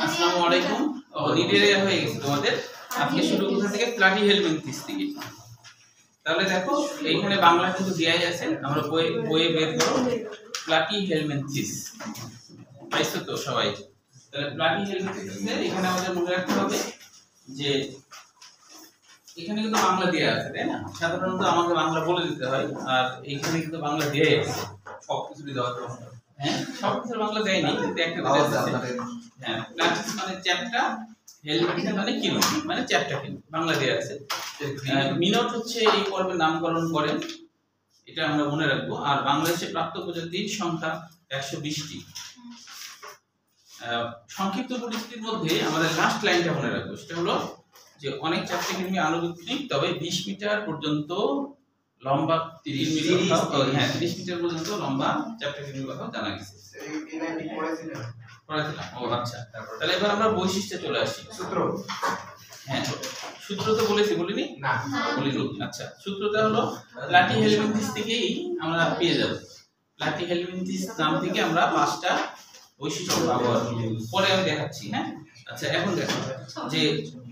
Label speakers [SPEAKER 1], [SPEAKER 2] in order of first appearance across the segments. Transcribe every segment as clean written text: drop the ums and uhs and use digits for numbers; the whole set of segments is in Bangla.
[SPEAKER 1] আসসালামু আলাইকুম। নিডেরিয়া হয়ে গেছে তোমাদের। আজকে শুরু কোথা থেকে? প্লাটিহেলমিনথিস থেকে। তাহলে দেখো এইখানে বাংলা কিন্তু দেয়াই আছে, আমরা বইয়ে বের করো প্লাটিহেলমিনথিস। পাইছো তো সবাই? তাহলে প্লাটিহেলমিনথিস এখানে আমাদের মনে রাখতে হবে যে এখানে কিন্তু বাংলা দেয়া আছে, তাই না? সাধারণত আমাকে বাংলা বলে দিতে হয়, আর এইখানে কিন্তু বাংলা দেয়াই আছে, সবকিছু দেওয়া আছে। হ্যাঁ, সবকিছু বাংলা দেয়নি, কিন্তু একটা কথা আছে। হ্যাঁ, প্লাটিস মানে চ্যাপ্টা, হেলমিনথিস মানে কিলো, মানে চ্যাপ্টা কিলো, বাংলা দেয়া আছে। মিনট হচ্ছে এই পর্বের নামকরণ করেন, এটা আমরা মনে রাখবো। আর বাংলাদেশে প্রাপ্ত প্রজাতির সংখ্যা 120টি। সংক্ষিপ্ত পরিস্থিতির মধ্যে আমাদের লাস্ট লাইনটা মনে রাখবো, সেটা হলো যে অনেক চ্যাপ্টা কিমি আনুগত্যিক, তবে 20 মিটার পর্যন্ত লম্বা, 30 মিটার, হ্যাঁ 30 মিটার পর্যন্ত লম্বা চ্যাপ্টা কিমির কথা জানা গেছে। পড়েছিলাম। ও আচ্ছা, তাহলে এবার আমরা বৈশিষ্ট্যে চলে আসি। সূত্র, হ্যাঁ সূত্র তো বলিনি না, বলিনি। আচ্ছা, সূত্রটা হলো প্লাটিহেলমিনথিস থেকেই আমরা পেয়ে যাব। প্লাটিহেলমিনথিস নাম থেকে আমরা 5টা বৈশিষ্ট্য পাবো, পরে আমি দেখাচ্ছি। হ্যাঁ, আচ্ছা এখন দেখো যে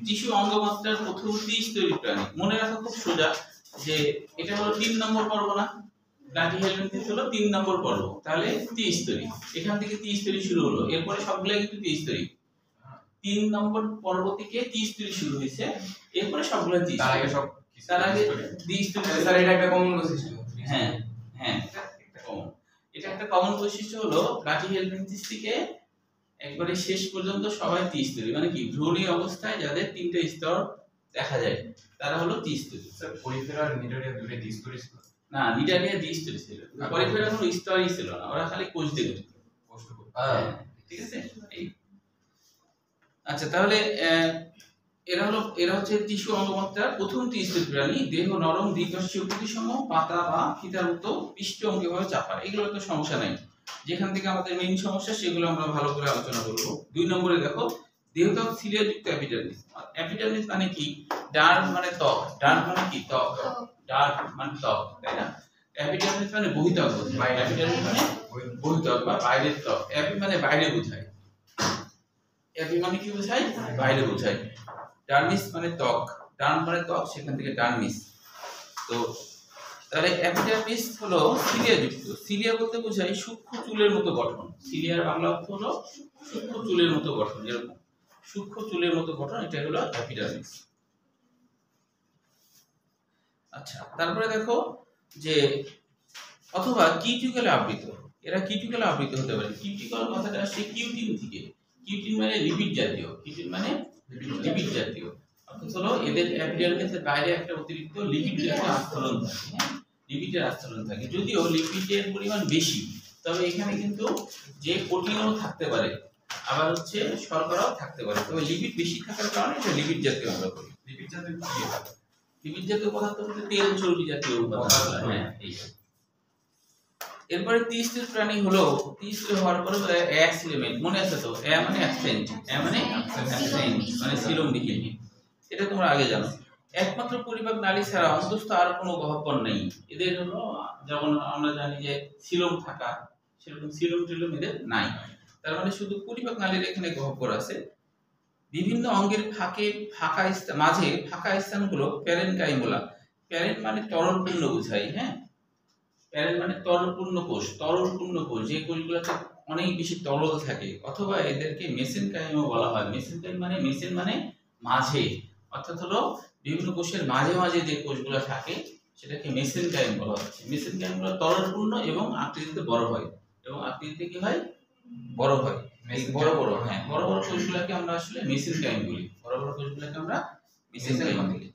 [SPEAKER 1] টিস্যু অঙ্গমাত্রার প্রথম 30 তৈরি প্রাণী। মনে রাখা খুব সোজা যে এটা হলো 3 নম্বর পর্ব না? প্লাটিহেলমিনথিস হলো 3 নম্বর পর্ব, তাহলে 30 তৈরি। এখান থেকে 30 তৈরি শুরু হলো, এরপরে সবগুলো কিন্তু 30 তৈরি। 3 নম্বর পর্ব থেকে 30 তৈরি শুরু হয়েছে, এরপরে সবগুলো 30। তার আগে 30 তৈরি। স্যার এটা একটা কমন বৈশিষ্ট্য। হ্যাঁ হ্যাঁ, একটা কমন, এটা একটা কমন বৈশিষ্ট্য হলো প্লাটিহেলমিনথিস থেকে একবারে শেষ পর্যন্ত সবাই 30 তৈরি, মানে কি ভ্রূণী অবস্থায় যাদের 3টে স্তর দেখা যায় তারা হলো 30 তৈরি। স্যার পরিফেরা আর নিডারিয়া দুটো 30 তৈরি ছিল না? নিডারিয়া 30 তৈরি ছিল, পরিফেরা কোনো স্তরই ছিল না, ওরা খালি কোষ দিয়ে গঠিত। ঠিক আছে এই। আচ্ছা, তাহলে এরা হচ্ছে টিস্যু অঙ্গমাত্রার প্রথম 30 তৈরি প্রাণী। দেহ নরম, দ্বিপার্শ্বীয় প্রতিসম, পাতা বা ফিতার মতো পৃষ্ঠ অঙ্গভাবে চাপা। এগুলো তো সমস্যা নাই, যেখান থেকে আমাদের মেইন সমস্যা সেগুলো আমরা ভালো করে আলোচনা করব। 2 নম্বরে দেখো দেহত্বক সিলিয়াযুক্ত এপিডার্মিস। এপিডার্মিস মানে কি? ডার্ম মানে ত্বক, ডার্ম মানে কি? ত্বক, ডার্ম মানে ত্বক, তাই না? এপিডার্মিস মানে বহিত্বক বোঝায়, এপিডার্মিস মানে বহিত্বক বা বাইরের ত্বক। এপি মানে বাইরে বোঝায়, এপি মানে কি বোঝায়? বাইরে বোঝায়। ডার্মিস মানে ত্বক, ডার্ম মানে ত্বক, সেখান থেকে ডার্মিস। তো তাহলে এপিডার্মিস হলো সিলিয়াযুক্ত। সিলিয়া বলতে বোঝায় সূক্ষ্ম চুলের মতো গঠন। সিলিয়ার বাংলা অর্থ হলো সূক্ষ্ম চুলের মতো গঠন, এরকম সূক্ষ্ম চুলের মতো গঠন, এটা হলো এপিডার্মিস। আচ্ছা, তারপরে দেখো যে অথবা কিউটিকলে আবৃত। এরা কিউটিকলে আবৃত হতে পারে। কিউটিকল কথাটা আসছে কিউটিন থেকে। কিউটিন মানে লিপিড জাতীয়, কিউটিন মানে লিপিড জাতীয়, অর্থাৎ হলো এদের এপিডার্মিসের বাইরে একটা অতিরিক্ত লিপিড জাতীয় আস্তরণ থাকে। হ্যাঁ, লিপিডের আস্তরণ থাকে। যদিও লিপিডের পরিমাণ বেশি, তবে এখানে কিন্তু যে প্রোটিনও থাকতে পারে, আবার হচ্ছে শর্করাও থাকতে পারে। তবে লিপিড বেশি থাকার কারণে এটা লিপিড জাতীয় আমরা বলি। লিপিড জাতীয় কি? লিপিড জাতীয় পদার্থ বলতে তেল চর্বি জাতীয় পদার্থ। হ্যাঁ, এই। এরপরে 30 তৈরি প্রাণী হলো 30 তৈরি হওয়ার পরে অ্যাক্সিলেমেন্ট। মনে আছে তো? এ মানে অ্যাবসেন্ট, এ মানে অ্যাবসেন্ট মানে সিলোমবিহীন। এটা তোমরা আগে জানো। একমাত্র পরিপাক নালী ছাড়া অন্তস্থ আর কোনো গহ্বর নেই এদের। হলো যেমন আমরা জানি যে সিলোম থাকা, সেরকম সিলোম টিলোম এদের নাই। তার মানে শুধু পরিপাক নালীর এখানে গহ্বর আছে। বিভিন্ন অঙ্গের মাঝে ফাঁকা স্থানগুলো প্যারেনকাইমোলা। প্যারেন মানে তরলপূর্ণ বোঝায়। হ্যাঁ, প্যারেন মানে তরলপূর্ণ কোষ, তরলপূর্ণ কোষ, যে কোষগুলোতে অনেক বেশি তরল থাকে। অথবা এদেরকে মেসেনকাইমও বলা হয়। মেসেনকাইম মানে মেসেন মানে মাঝে, অর্থাৎ হলো বিভিন্ন কোষের মাঝে মাঝে যে কোষগুলো থাকে সেটাকে মেসেনকাইম বলা হচ্ছে। মেসেনকাইমগুলো তরলপূর্ণ এবং আকৃতিতে বড় হয়, এবং আকৃতিতে কি হয়? বড় হয়। বড় বড়, হ্যাঁ, বড় বড় কোষগুলোকে আমরা আসলে মেসেনকাইম বলি। বড় বড় কোষগুলোকে আমরা মেসেনকাইম বলি।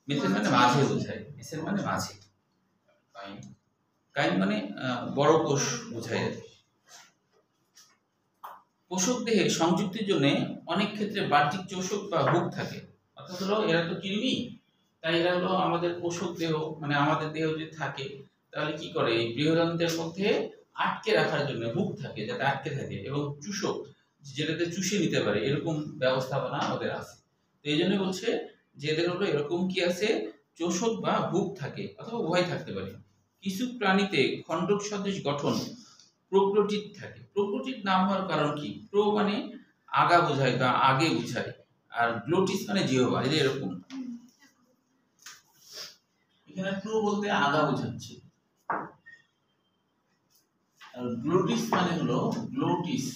[SPEAKER 1] মেসেন মানে মাঝে বোঝায়, মেসেন মানে মাঝে, কাইম মানে বড় কোষ বোঝায়। পোষক দেহে সংযুক্তির জন্য অনেক ক্ষেত্রে বাহ্যিক চোষক বা হুক থাকে। অর্থাৎ হলো এরা তো কৃমি, তাই এরা হলো আমাদের পোষক দেহ, মানে আমাদের দেহ যদি থাকে তাহলে কি করে? এই বৃহদান্ত্রের মধ্যে আটকে রাখার জন্য হুক থাকে, যাতে আটকে থাকে, এবং চুষক যেটাতে চুষে নিতে পারে, এরকম ব্যবস্থাপনা ওদের আছে। তো এই জন্য বলছে যে এদের হলো এরকম কি আছে? চোষক বা হুক থাকে, অথবা উভয় থাকতে পারে। কিছু প্রাণীতে খণ্ডক সদৃশ গঠন প্রোক্লোটিড থাকে। প্রোক্লোটিড নাম হওয়ার কারণ কি? প্রো মানে আগা বোঝায় বা আগে বোঝায়, আর গ্লোটিস মানে জিহ্বা। এই যে এরকম, এখানে প্রো বলতে আগা বোঝাচ্ছে, আর গ্লোটিস মানে হলো গ্লোটিস,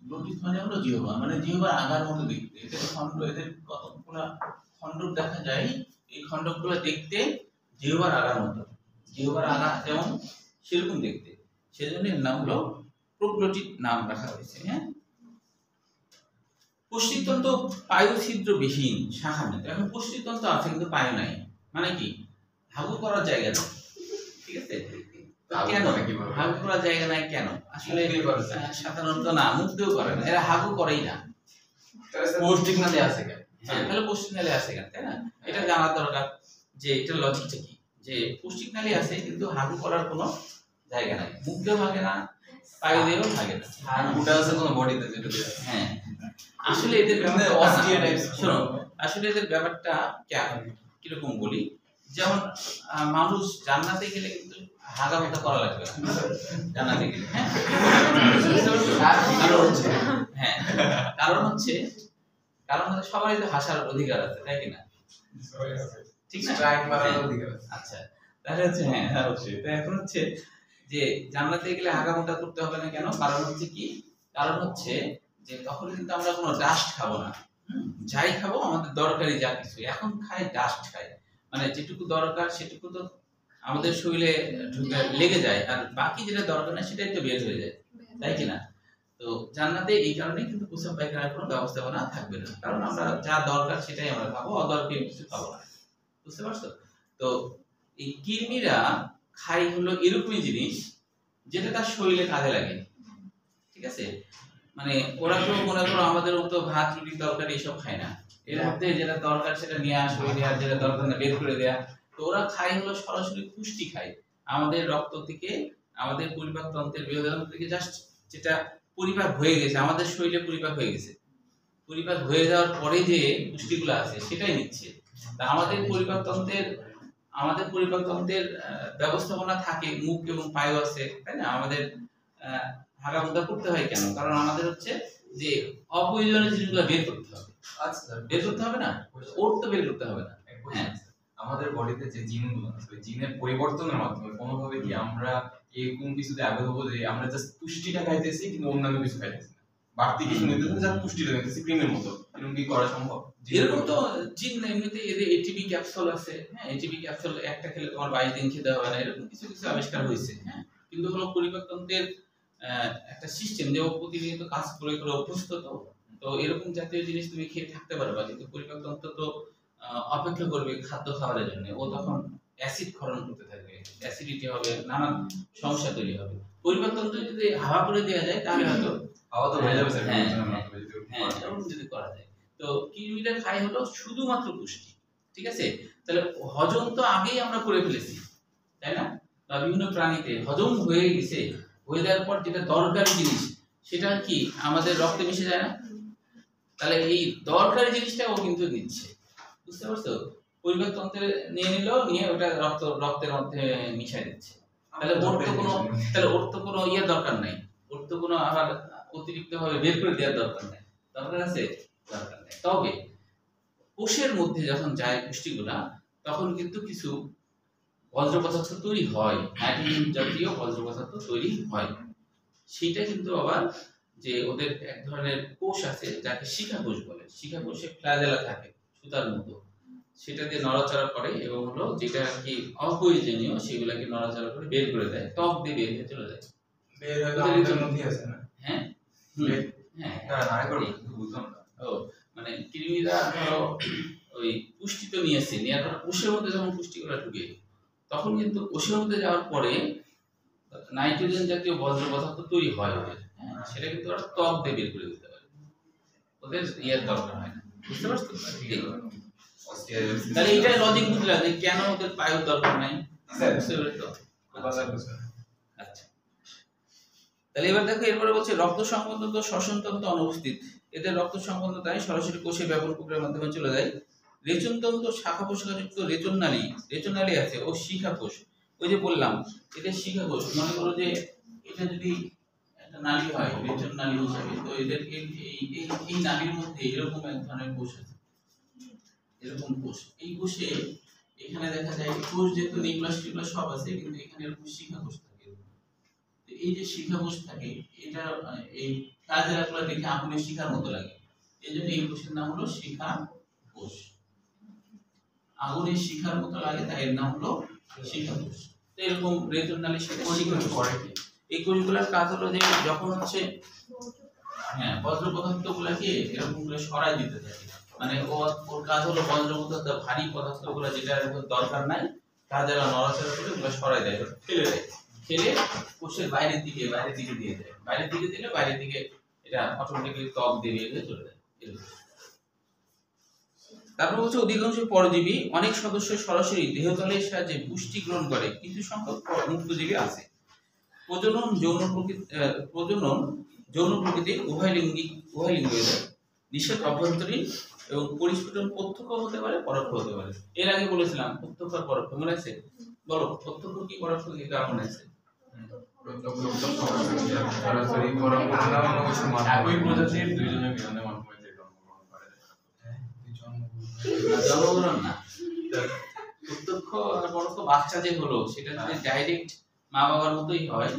[SPEAKER 1] গ্লোটিস মানে হলো জিহ্বা, মানে জিহ্বার আগার মতো দেখতে। এদের খন্ড, এদের কতগুলো খন্ডক দেখা যায়, এই খন্ডকগুলো দেখতে জিহ্বার আগার মতো, জিহ্বার আগা যেমন সেরকম দেখতে, সেজন্য এর নাম হলো প্রোগ্লোটিড নাম রাখা হয়েছে। হ্যাঁ, পুষ্টিতন্ত্র পায়ু ছিদ্র বিহীন শাখা নেই। এখন পুষ্টিতন্ত্র আছে কিন্তু পায়ু নাই, মানে কি? হাগু করার জায়গা নেই। ঠিক আছে, কেন হাগু করার জায়গা নাই? কেন? আসলে সাধারণত না, মুখ দিয়েও করে না, এরা হাগু করেই না।
[SPEAKER 2] পৌষ্টিক নালী আছে কেন?
[SPEAKER 1] হ্যাঁ, তাহলে পৌষ্টিক নালী আছে কেন, তাই না? এটা জানা দরকার যে এটা লজিকটা কি, যে পৌষ্টিক নালী আছে কিন্তু হাগু করার কোনো জায়গা নাই, মুখ দিয়েও ভাগে না, পায়ু দিয়েও ভাগে না,
[SPEAKER 2] আর ওটা আছে কোন বডিতে যেটা দিয়ে।
[SPEAKER 1] হ্যাঁ, আসলে এদের শোনো, আসলে এদের ব্যাপারটা কিরকম বলি, যেমন মানুষ জান্নাতে গেলে কিন্তু হাগা মুতা করা লাগবে না জান্নাতে গেলে। হ্যাঁ, হ্যাঁ, কারণ হচ্ছে সবারই তো হাসার অধিকার আছে, তাই কিনা? ঠিক না? আচ্ছা, তাহলে হচ্ছে হ্যাঁ অবশ্যই। তো এখন হচ্ছে যে জান্নাতে গেলে হাগা মুতা করতে হবে না কেন? কারণ হচ্ছে কি? কারণ হচ্ছে যে তখন কিন্তু আমরা কোনো ডাস্ট খাবো না। যাই খাবো আমাদের দরকারি যা কিছু, এখন খাই ডাস্ট খাই, মানে যেটুকু দরকার সেটুকু তো আমাদের শরীরে লেগে যায়, আর বাকি যেটা দরকার না সেটাই তো বের হয়ে যায়, তাই কিনা? তো জান্নাতে এই কারণে কিন্তু প্রস্রাব পায়খানার কোনো ব্যবস্থাপনা থাকবে না, কারণ আমরা যা দরকার সেটাই আমরা খাবো, অদরকারি কিছু খাবো না। বুঝতে পারছো? তো এই কৃমিরা খাই হলো এরকমই জিনিস যেটা তার শরীরে কাজে লাগে। ঠিক আছে, মানে ওরা তো মনে করো আমাদের মতো ভাত রুটি তরকারি এসব খায় না, এর মধ্যে যেটা দরকার সেটা নিয়ে আসবে, আর যেটা দরকার না বের করে দেয়া। তো ওরা খায় হলো সরাসরি পুষ্টি খায় আমাদের রক্ত থেকে, আমাদের পরিপাক তন্ত্রের বৃহদান্ত্র থেকে, জাস্ট যেটা পরিপাক হয়ে গেছে আমাদের শরীরে, পরিপাক হয়ে গেছে, পরিপাক হয়ে যাওয়ার পরে যে পুষ্টিগুলো আছে সেটাই নিচ্ছে। তা আমাদের পরিপাক তন্ত্রের ব্যবস্থাপনা থাকে, মুখ এবং পায়ু আছে, তাই না? আমাদের হাগা মুতা করতে হয় কেন? কারণ আমাদের হচ্ছে যে অপ্রয়োজনীয় জিনিসগুলো বের করতে হবে।
[SPEAKER 2] আচ্ছা,
[SPEAKER 1] বের করতে হবে না, ওর তো বের করতে হবে না। হ্যাঁ,
[SPEAKER 2] আমাদের বডিতে যে জিনগুলো আছে, ওই জিনের পরিবর্তনের মাধ্যমে কোনোভাবে কি আমরা এরকম কিছুতে আগ্রহ হবো যে আমরা জাস্ট পুষ্টিটা খাইতেছি কিন্তু অন্যান্য কিছু খাইতেছি না, বাড়তি কিছু নিতেছি, জাস্ট পুষ্টিটা নিতেছি ক্রিমের মতো, এরকম কি করা সম্ভব?
[SPEAKER 1] এরকম তো জিন এমনিতে এদের এটিপি ক্যাপসুল আছে। হ্যাঁ, এটিপি ক্যাপসুল একটা খেলে তোমার 22 দিন খেতে হবে না, এরকম কিছু কিছু আবিষ্কার হয়েছে। হ্যাঁ, কিন্তু হলো পরিপাক তন্ত্রের একটা সিস্টেম যে প্রতিনিয়ত কাজ করে করে অভ্যস্ত, তো এরকম জাতীয় জিনিস তুমি খেয়ে থাকতে পারবা, কিন্তু পরিপাক তন্ত্র তো অপেক্ষা করবে খাদ্য খাবারের জন্য, ও তখন অ্যাসিড ক্ষরণ করতে থাকবে, অ্যাসিডিটি হবে, নানান সমস্যা তৈরি হবে। পরিপাক তন্ত্র যদি হাওয়া করে দেওয়া যায় তাহলে হয়তো
[SPEAKER 2] হাওয়া তো হয়ে যাবে স্যার।
[SPEAKER 1] হ্যাঁ, এরকম যদি করা যায়। তো কৃমিটা খাই হলো শুধুমাত্র পুষ্টি। ঠিক আছে, তাহলে হজম তো আগেই আমরা করে ফেলেছি, তাই না? বা বিভিন্ন প্রাণীতে হজম হয়ে গেছে, হয়ে যাওয়ার পর যেটা দরকারি জিনিস সেটা কি আমাদের রক্তে মিশে যায় না? তাহলে এই দরকারি জিনিসটাও কিন্তু নিচ্ছে। বুঝতে পারছো? পরিপাক তন্ত্রে নিয়ে নিল, নিয়ে ওটা রক্তের মধ্যে মিশাই দিচ্ছে। তাহলে ওর তো কোনো ইয়ে দরকার নাই, ওর তো কোনো আবার অতিরিক্ত ভাবে বের করে দেওয়ার দরকার নাই। দরকার আছে? দরকার নেই। তবে কোষের মধ্যে যখন যায় পুষ্টিগুলা, তখন কিন্তু কিছু বজ্র পদার্থ তৈরি হয়, নাইট্রোজেন জাতীয় বজ্র পদার্থ তৈরি হয়। সেটা কিন্তু আবার যে ওদের এক ধরনের কোষ আছে যাকে শিখা কোষ বলে, শিখা কোষে ফ্ল্যাজেলা থাকে সুতার মতো, সেটা দিয়ে নড়াচড়া করে এবং হলো যেটা কি অপ্রয়োজনীয় সেগুলাকে নড়াচড়া করে বের করে দেয়, ত্বক দিয়ে বের হয়ে চলে যায়।
[SPEAKER 2] বের হয়ে আমাদের মধ্যে আছে না?
[SPEAKER 1] হ্যাঁ, হ্যাঁ,
[SPEAKER 2] বুঝলাম না।
[SPEAKER 1] ও মানে কৃমিরা ধরো ওই পুষ্টি তো নিয়েছে, নেওয়ার পর কোষের মধ্যে যখন পুষ্টিগুলো ঢুকে, তখন কিন্তু কোষের মধ্যে যাওয়ার পরে নাইট্রোজেন জাতীয় বজ্র পদার্থ তৈরি হয় ওদের। হ্যাঁ, সেটা কিন্তু ওরা ত্বক দিয়ে বের করে দিতে পারে, ওদের ইয়ার দরকার হয় না। বুঝতে পারছো? তাহলে এটাই লজিক বুঝলা যে কেন ওদের পায়ুর দরকার নাই। বুঝতে পেরেছো? আচ্ছা, তাহলে এবার দেখো, এরপরে বলছে রক্ত সংবন্ধ শ্বসনতন্ত্র অনুপস্থিত, এদের রক্ত সংবন্ধতায় সরাসরি কোষে ব্যাপন প্রক্রিয়ার মাধ্যমে চলে যায়। রেচনতন্ত্র শাখা প্রশাখাযুক্ত রেচন নালী আছে ও শিখা কোষ, ওই যে বললাম এদের শিখা কোষ, মনে করো যে এটা যদি একটা নালী হয় রেচন নালী হিসাবে, তো এদের এই নালীর মধ্যে এরকম এক ধরনের কোষ আছে, এরকম কোষ। এই কোষে এখানে দেখা যায় কোষ যেহেতু নিউক্লিয়াস টিউক্লিয়াস সব আছে, কিন্তু এখানে এরকম শিখা কোষ থাকে। তো এই যে শিখা কোষ থাকে, এটা এই কাজেরাগুলো দেখে আগুনের শিখার মতো লাগে, এই জন্য এই কোষের নাম হলো শিখা কোষ। আগুনের শিখার মতো লাগে তাই এর নাম হলো শিখা কোষ। তো এরকম রেচন নালীর সাথে শিখা কোষ করে কি, এই কোষগুলোর কাজ হলো যে যখন হচ্ছে বজ্র পদার্থগুলোকে এরকম করে সরাই দিতে থাকে, মানে ওর কাজ হলো বজ্র পদার্থ ভারী পদার্থগুলো যেটা দরকার নাই কাজেরা নড়াচড়া করে ওগুলো সরাই দেয়, ফেলে দেয়, ফেলে কোষের বাইরের দিকে দিয়ে দেয়, বাইরের দিকে দিলে বাইরের দিকে এটা অটোমেটিক্যালি ত্বক দিয়ে বের হয়ে চলে যায়। তারপর হচ্ছে অধিকাংশ পরজীবী অনেক সদস্য সরাসরি দেহতলের সাহায্যে পুষ্টি গ্রহণ করে, কিছু সংখ্যক মুক্তজীবী আছে। প্রজনন যৌন প্রকৃতির উভয় লিঙ্গ নিষেধ অভ্যন্তরীণ এবং পরিস্ফুটন প্রত্যক্ষ হতে পারে, পরোক্ষ হতে পারে। এর আগে বলেছিলাম প্রত্যক্ষ আর পরোক্ষ, মনে আছে? বলো প্রত্যক্ষ কি পরোক্ষ কি কার মনে আছে?
[SPEAKER 2] একই প্রজাতির দুইজনের মিলনের মাধ্যমে যে জন্মগ্রহণ করে।
[SPEAKER 1] জন্মগ্রহণ না, প্রত্যক্ষ আর পরোক্ষ বাচ্চা যে হলো সেটা মানে ডাইরেক্ট মা বাবার মতোই হয়।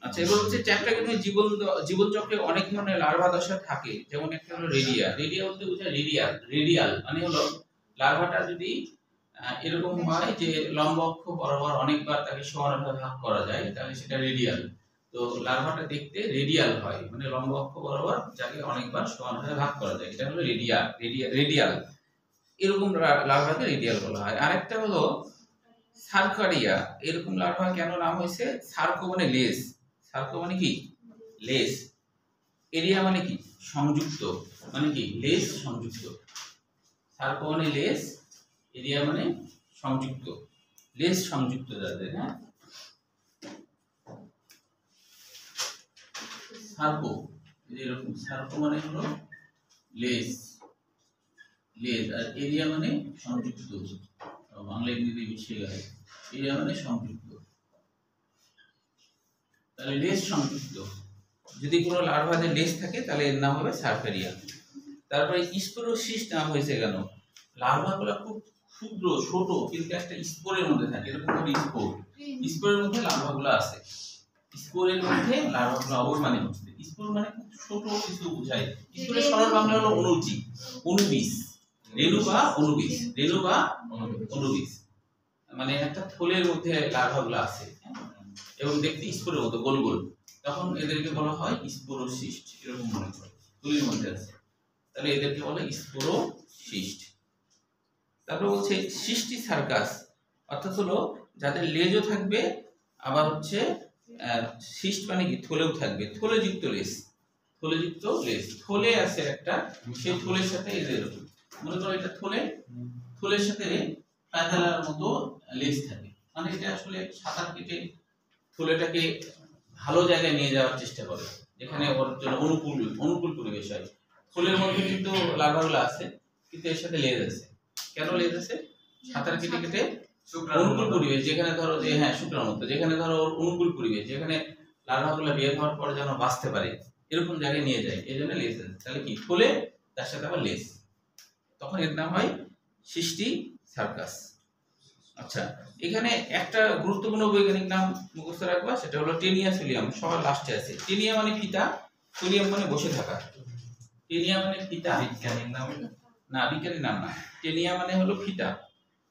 [SPEAKER 1] আচ্ছা, এবার হচ্ছে চ্যাপ্টার কিন্তু জীবন চক্রে অনেক ধরনের লার্ভা দশা থাকে, যেমন একটা হলো রেডিয়া বলতে বোঝায় রেডিয়াল মানে হলো লার্ভাটা যদি এরকম হয় যে লম্ব অক্ষ বরাবর অনেকবার তাকে সমানভাবে ভাগ করা যায়, তাহলে সেটা রেডিয়াল। তো লার্ভাটা দেখতে রেডিয়াল হয়, মানে লম্ব অক্ষ বরাবর যাকে অনেকবার সমানভাবে ভাগ করা যায়, এটা হলো রেডিয়াল। এরকম লার্ভাকে রেডিয়াল বলা হয়। আরেকটা হলো সার্কারিয়া। এরকম লার্ভা কেন নাম হয়েছে? সার্কো মানে লেজ, সার্কো মানে কি লেজ, এরিয়া মানে কি সংযুক্ত, মানে কি লেজ সংযুক্ত। সার্কো মানে লেজ, এরিয়া মানে সংযুক্ত, লেজ সংযুক্ত যাদের। হ্যাঁ, সার্কো এরকম, সার্কো মানে হলো লেজ, আর এরিয়া মানে সংযুক্ত, বাংলা ইংরেজি মিশিয়ে গেছে, এরিয়া মানে সংযুক্ত, তাহলে লেজ সংযুক্ত। যদি কোনো লার্ভাতে লেজ থাকে তাহলে এর নাম হবে সার্কারিয়া। তারপরে স্পোরোসিস্ট নাম হয়েছে কেন? লার্ভাগুলো খুব ক্ষুদ্র ছোট, কিন্তু একটা স্পোরের মধ্যে থাকে, এরকম করে স্পোরের মধ্যে লার্ভাগুলো আছে, স্পোরের মধ্যে লার্ভাগুলো অবশ্যই মানে স্পোর মানে খুব ছোট কিছু বোঝায়। স্পোরের সরল বাংলা হলো অনুবীজ, রেণু বা অনুবীজ, মানে একটা থলের মধ্যে লার্ভাগুলো আছে এবং দেখতে স্পোরের মতো গোল গোল, তখন এদেরকে বলা হয় স্পোরোসিস্ট। এরকম মনে হয় থলির মধ্যে আছে, তাহলে এদেরকে বলে স্পোরোসিস্ট। তারপর হচ্ছে সিস্টি সার্কাস, অর্থাৎ হলো যাদের লেজও থাকবে, আবার হচ্ছে সিস্ট মানে কি থলেও থাকবে, থলেযুক্ত লেজ, থলে আছে একটা, সেই থলের সাথে এদের মনে করো এটা থলের সাথে পায়তালার মতো লেজ থাকে, মানে এটা আসলে সাঁতার কেটে থলেটাকে ভালো জায়গায় নিয়ে যাওয়ার চেষ্টা করে, যেখানে ওর জন্য অনুকূল পরিবেশ হয়। থলের মধ্যে কিন্তু লার্ভাগুলো আছে, কিন্তু এর সাথে লেজ আছে। কেন লেজ আছে? সাঁতার কেটে কেটে অনুকূল পরিবেশ, যেখানে ধরো যে শুক্রাণুর মতো, যেখানে ধরো অনুকূল পরিবেশ, যেখানে লার্ভাগুলো বের হওয়ার পরে যেন বাঁচতে পারে, এরকম জায়গায় নিয়ে যায়, এই জন্য লেজ আছে। তাহলে কি থলে তার সাথে আবার লেজ, তখন এর নাম হয় সিস্টি সার্কাস। আচ্ছা, এখানে একটা গুরুত্বপূর্ণ বৈজ্ঞানিক নাম মুখস্থ রাখবা, সেটা হলো টেনিয়া সোলিয়াম, সবার লাস্টে আছে। টেনিয়া মানে ফিতা, সোলিয়াম মানে বসে থাকা। টেনিয়া মানে ফিতা, বিজ্ঞানিক নাম না, বিজ্ঞানিক নাম না। টেনিয়া মানে হলো ফিতা,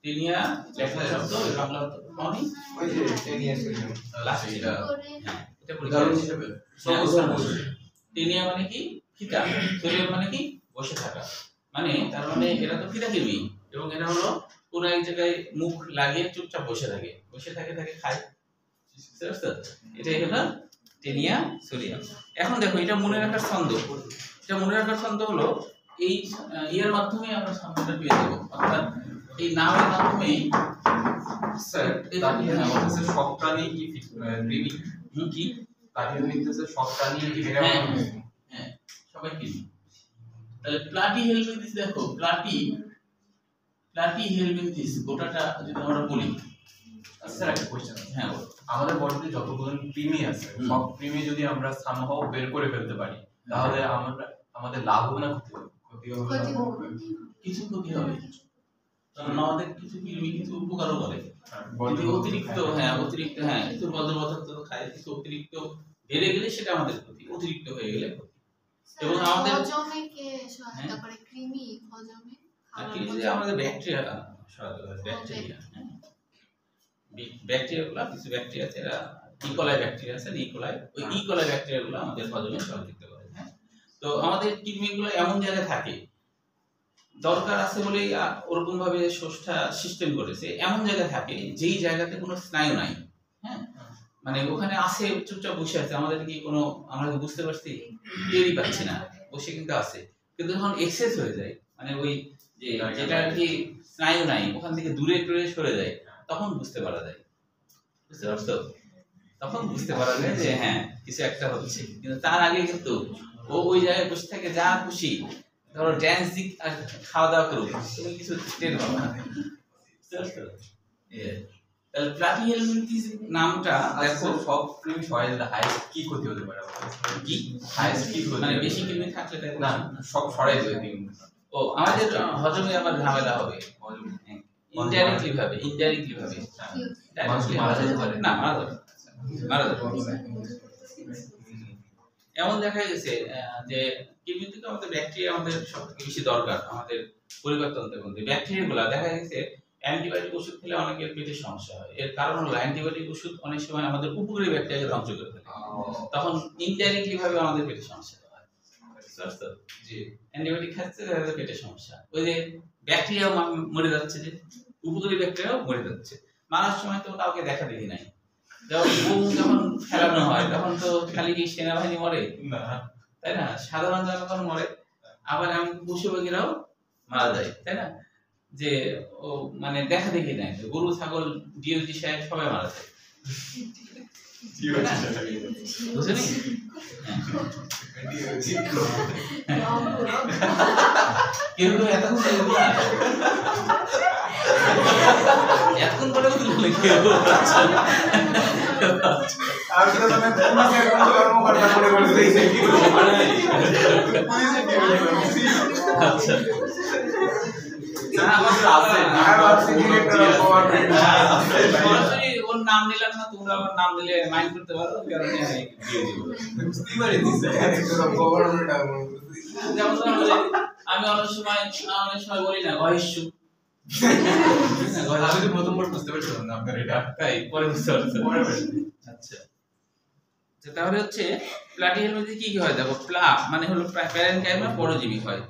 [SPEAKER 1] টেনিয়া লেখা শব্দ, বাংলা মানে ওই যে টেনিয়া সোলিয়াম লাস্টে, এটা এটা উদাহরণ হিসেবে টেনিয়া মানে কি ফিতা, সোলিয়াম মানে কি বসে থাকা, মানে তার মানে এরা তো ফিতাকেবি, এবং এরা হলো কোনো এক জায়গায় মুখ লাগিয়ে চুপচাপ বসে থাকে খায়, এটাই হলো টেনিয়া সোলিয়াম। এখন দেখো এটা মনে রাখার ছন্দ হলো এই এর মাধ্যমে আমরা ছন্দটা পেয়ে যাবো, অর্থাৎ এই নামের মাধ্যমে।
[SPEAKER 2] স্যার এটা সব প্রাণী কি কৃমি
[SPEAKER 1] কি
[SPEAKER 2] তাদের নির্দেশে সব প্রাণী কি
[SPEAKER 1] সবাই কৃমি। তাহলে প্লাটি হেলমিনথেস, দেখো প্লাটি প্লাটিহেলমিনথিস গোটাটা যদি আমরা বলি,
[SPEAKER 2] স্যার একটা কোশ্চেন আছে।
[SPEAKER 1] হ্যাঁ বলো।
[SPEAKER 2] আমাদের বডিতে যতগুলো কৃমি আছে সব কৃমি যদি আমরা সামহাও বের করে ফেলতে পারি তাহলে আমাদের লাভ হবে না ক্ষতি হবে?
[SPEAKER 1] কিছু ক্ষতি হবে, কারণ আমাদের কিছু কৃমি কিছু উপকারও করে। কিন্তু অতিরিক্ত কিছু বর্জ্য পদার্থ খায়, কিছু অতিরিক্ত বেড়ে গেলে সেটা আমাদের ক্ষতি, অতিরিক্ত হয়ে গেলে ক্ষতি। এবং আমাদের
[SPEAKER 3] হজমে কে সহায়তা করে? কৃমি হজমে,
[SPEAKER 1] আমাদের ব্যাকটেরিয়া সহায়তা করে। ব্যাকটেরিয়াগুলো কিছু ব্যাকটেরিয়া আছে, এরা ইকোলাই ব্যাকটেরিয়া আছে, ওই ইকোলাই ব্যাকটেরিয়াগুলো আমাদের হজমে সহযোগিতা করে। হ্যাঁ, তো আমাদের কৃমিগুলো এমন জায়গায় থাকে, দরকার আছে বলেই ওরকম ভাবে স্রষ্টা সিস্টেম করেছে, এমন জায়গায় থাকে যেই জায়গাতে কোনো স্নায়ু নাই। হ্যাঁ, মানে ওখানে আছে, চুপচাপ বসে আছে, আমাদের কি কোনো, আমরা বুঝতে পারছি, টেরই পাচ্ছি না, বসে কিন্তু আছে। কিন্তু যখন এক্সেস হয়ে যায়, মানে ওই যে যেটা আর কি স্নায়ু নাই, ওখান থেকে দূরে টুরে সরে যায়, তখন বুঝতে পারা যায়। বুঝতে পারছো? তখন বুঝতে পারা যায় যে হ্যাঁ কিছু একটা হচ্ছে। কিন্তু তার আগে কিন্তু ওই জায়গায় বসে থাকে, যা খুশি ধরো ড্যান্স দিক আর খাওয়া দাওয়া করুক, তুমি কিছু টের পাবো না। তাহলে প্লাটিহেলমিনথিস নামটা দেখো,
[SPEAKER 2] সব কৃমি সরাই দিলে হাইস্ট কি ক্ষতি হতে পারে?
[SPEAKER 1] কি
[SPEAKER 2] হাইস্ট কি ক্ষতি?
[SPEAKER 1] মানে বেশি কৃমি থাকলে তাই
[SPEAKER 2] না, সব সরাই দিলে কৃমি।
[SPEAKER 1] ও আমাদের হজমে আবার ঝামেলা হবে ইনডাইরেক্টলি ভাবে।
[SPEAKER 2] মানুষ মারা যেতে পারে?
[SPEAKER 1] না, মারা যাবে। এমন দেখা গেছে যে কৃমি থেকে আমাদের ব্যাকটেরিয়া আমাদের সবথেকে বেশি দরকার আমাদের পরিবর্তনদের মধ্যে। ব্যাকটেরিয়াগুলো দেখা গেছে অ্যান্টিবায়োটিক ওষুধ খেলে অনেকের পেটে সমস্যা হয়। এর কারণ হলো অ্যান্টিবায়োটিক ওষুধ অনেক সময় আমাদের উপকারী ব্যাকটেরিয়াকে ধ্বংস করে ফেলে, তখন ইনডাইরেক্টলি ভাবে আমাদের পেটে সমস্যা হয়। বুঝতে জি, অ্যান্টিবায়োটিক খাচ্ছে তাহলে পেটে সমস্যা, ওই যে ব্যাকটেরিয়াও মরে যাচ্ছে, যে উপকারী ব্যাকটেরিয়াও মরে যাচ্ছে। মারার সময় তো কাউকে দেখা দেখি নাই, যখন ফেলানো হয় তখন তো খালি কি সেনাবাহিনী মরে
[SPEAKER 2] না,
[SPEAKER 1] তাই না, সাধারণ জনগণ মরে, আবার এমন পশু পাখিরাও মারা যায়, তাই না, যে ও মানে দেখা দেখি নাই, গরু ছাগল ডিওজি সাহেব সবাই মারা যায়। বুঝলি? কেউ এতক্ষণ পরে কেউ ওর নাম নিলাম না, তোমরা আমার নাম দিলে মাইন্ড করতে পারো, কারণে আমি অনেক সময় বলি না গহেশ্বু,
[SPEAKER 2] আমি তো প্রথমবার বুঝতে পারছিলাম না আপনার এটা,
[SPEAKER 1] তাই পরে বুঝতে পারছো। আচ্ছা, তাহলে হচ্ছে প্লাটিহেলমিনথিস কি কি হয় দেখো, প্লা মানে হলো প্যারেনকাইমা পরজীবী হয়,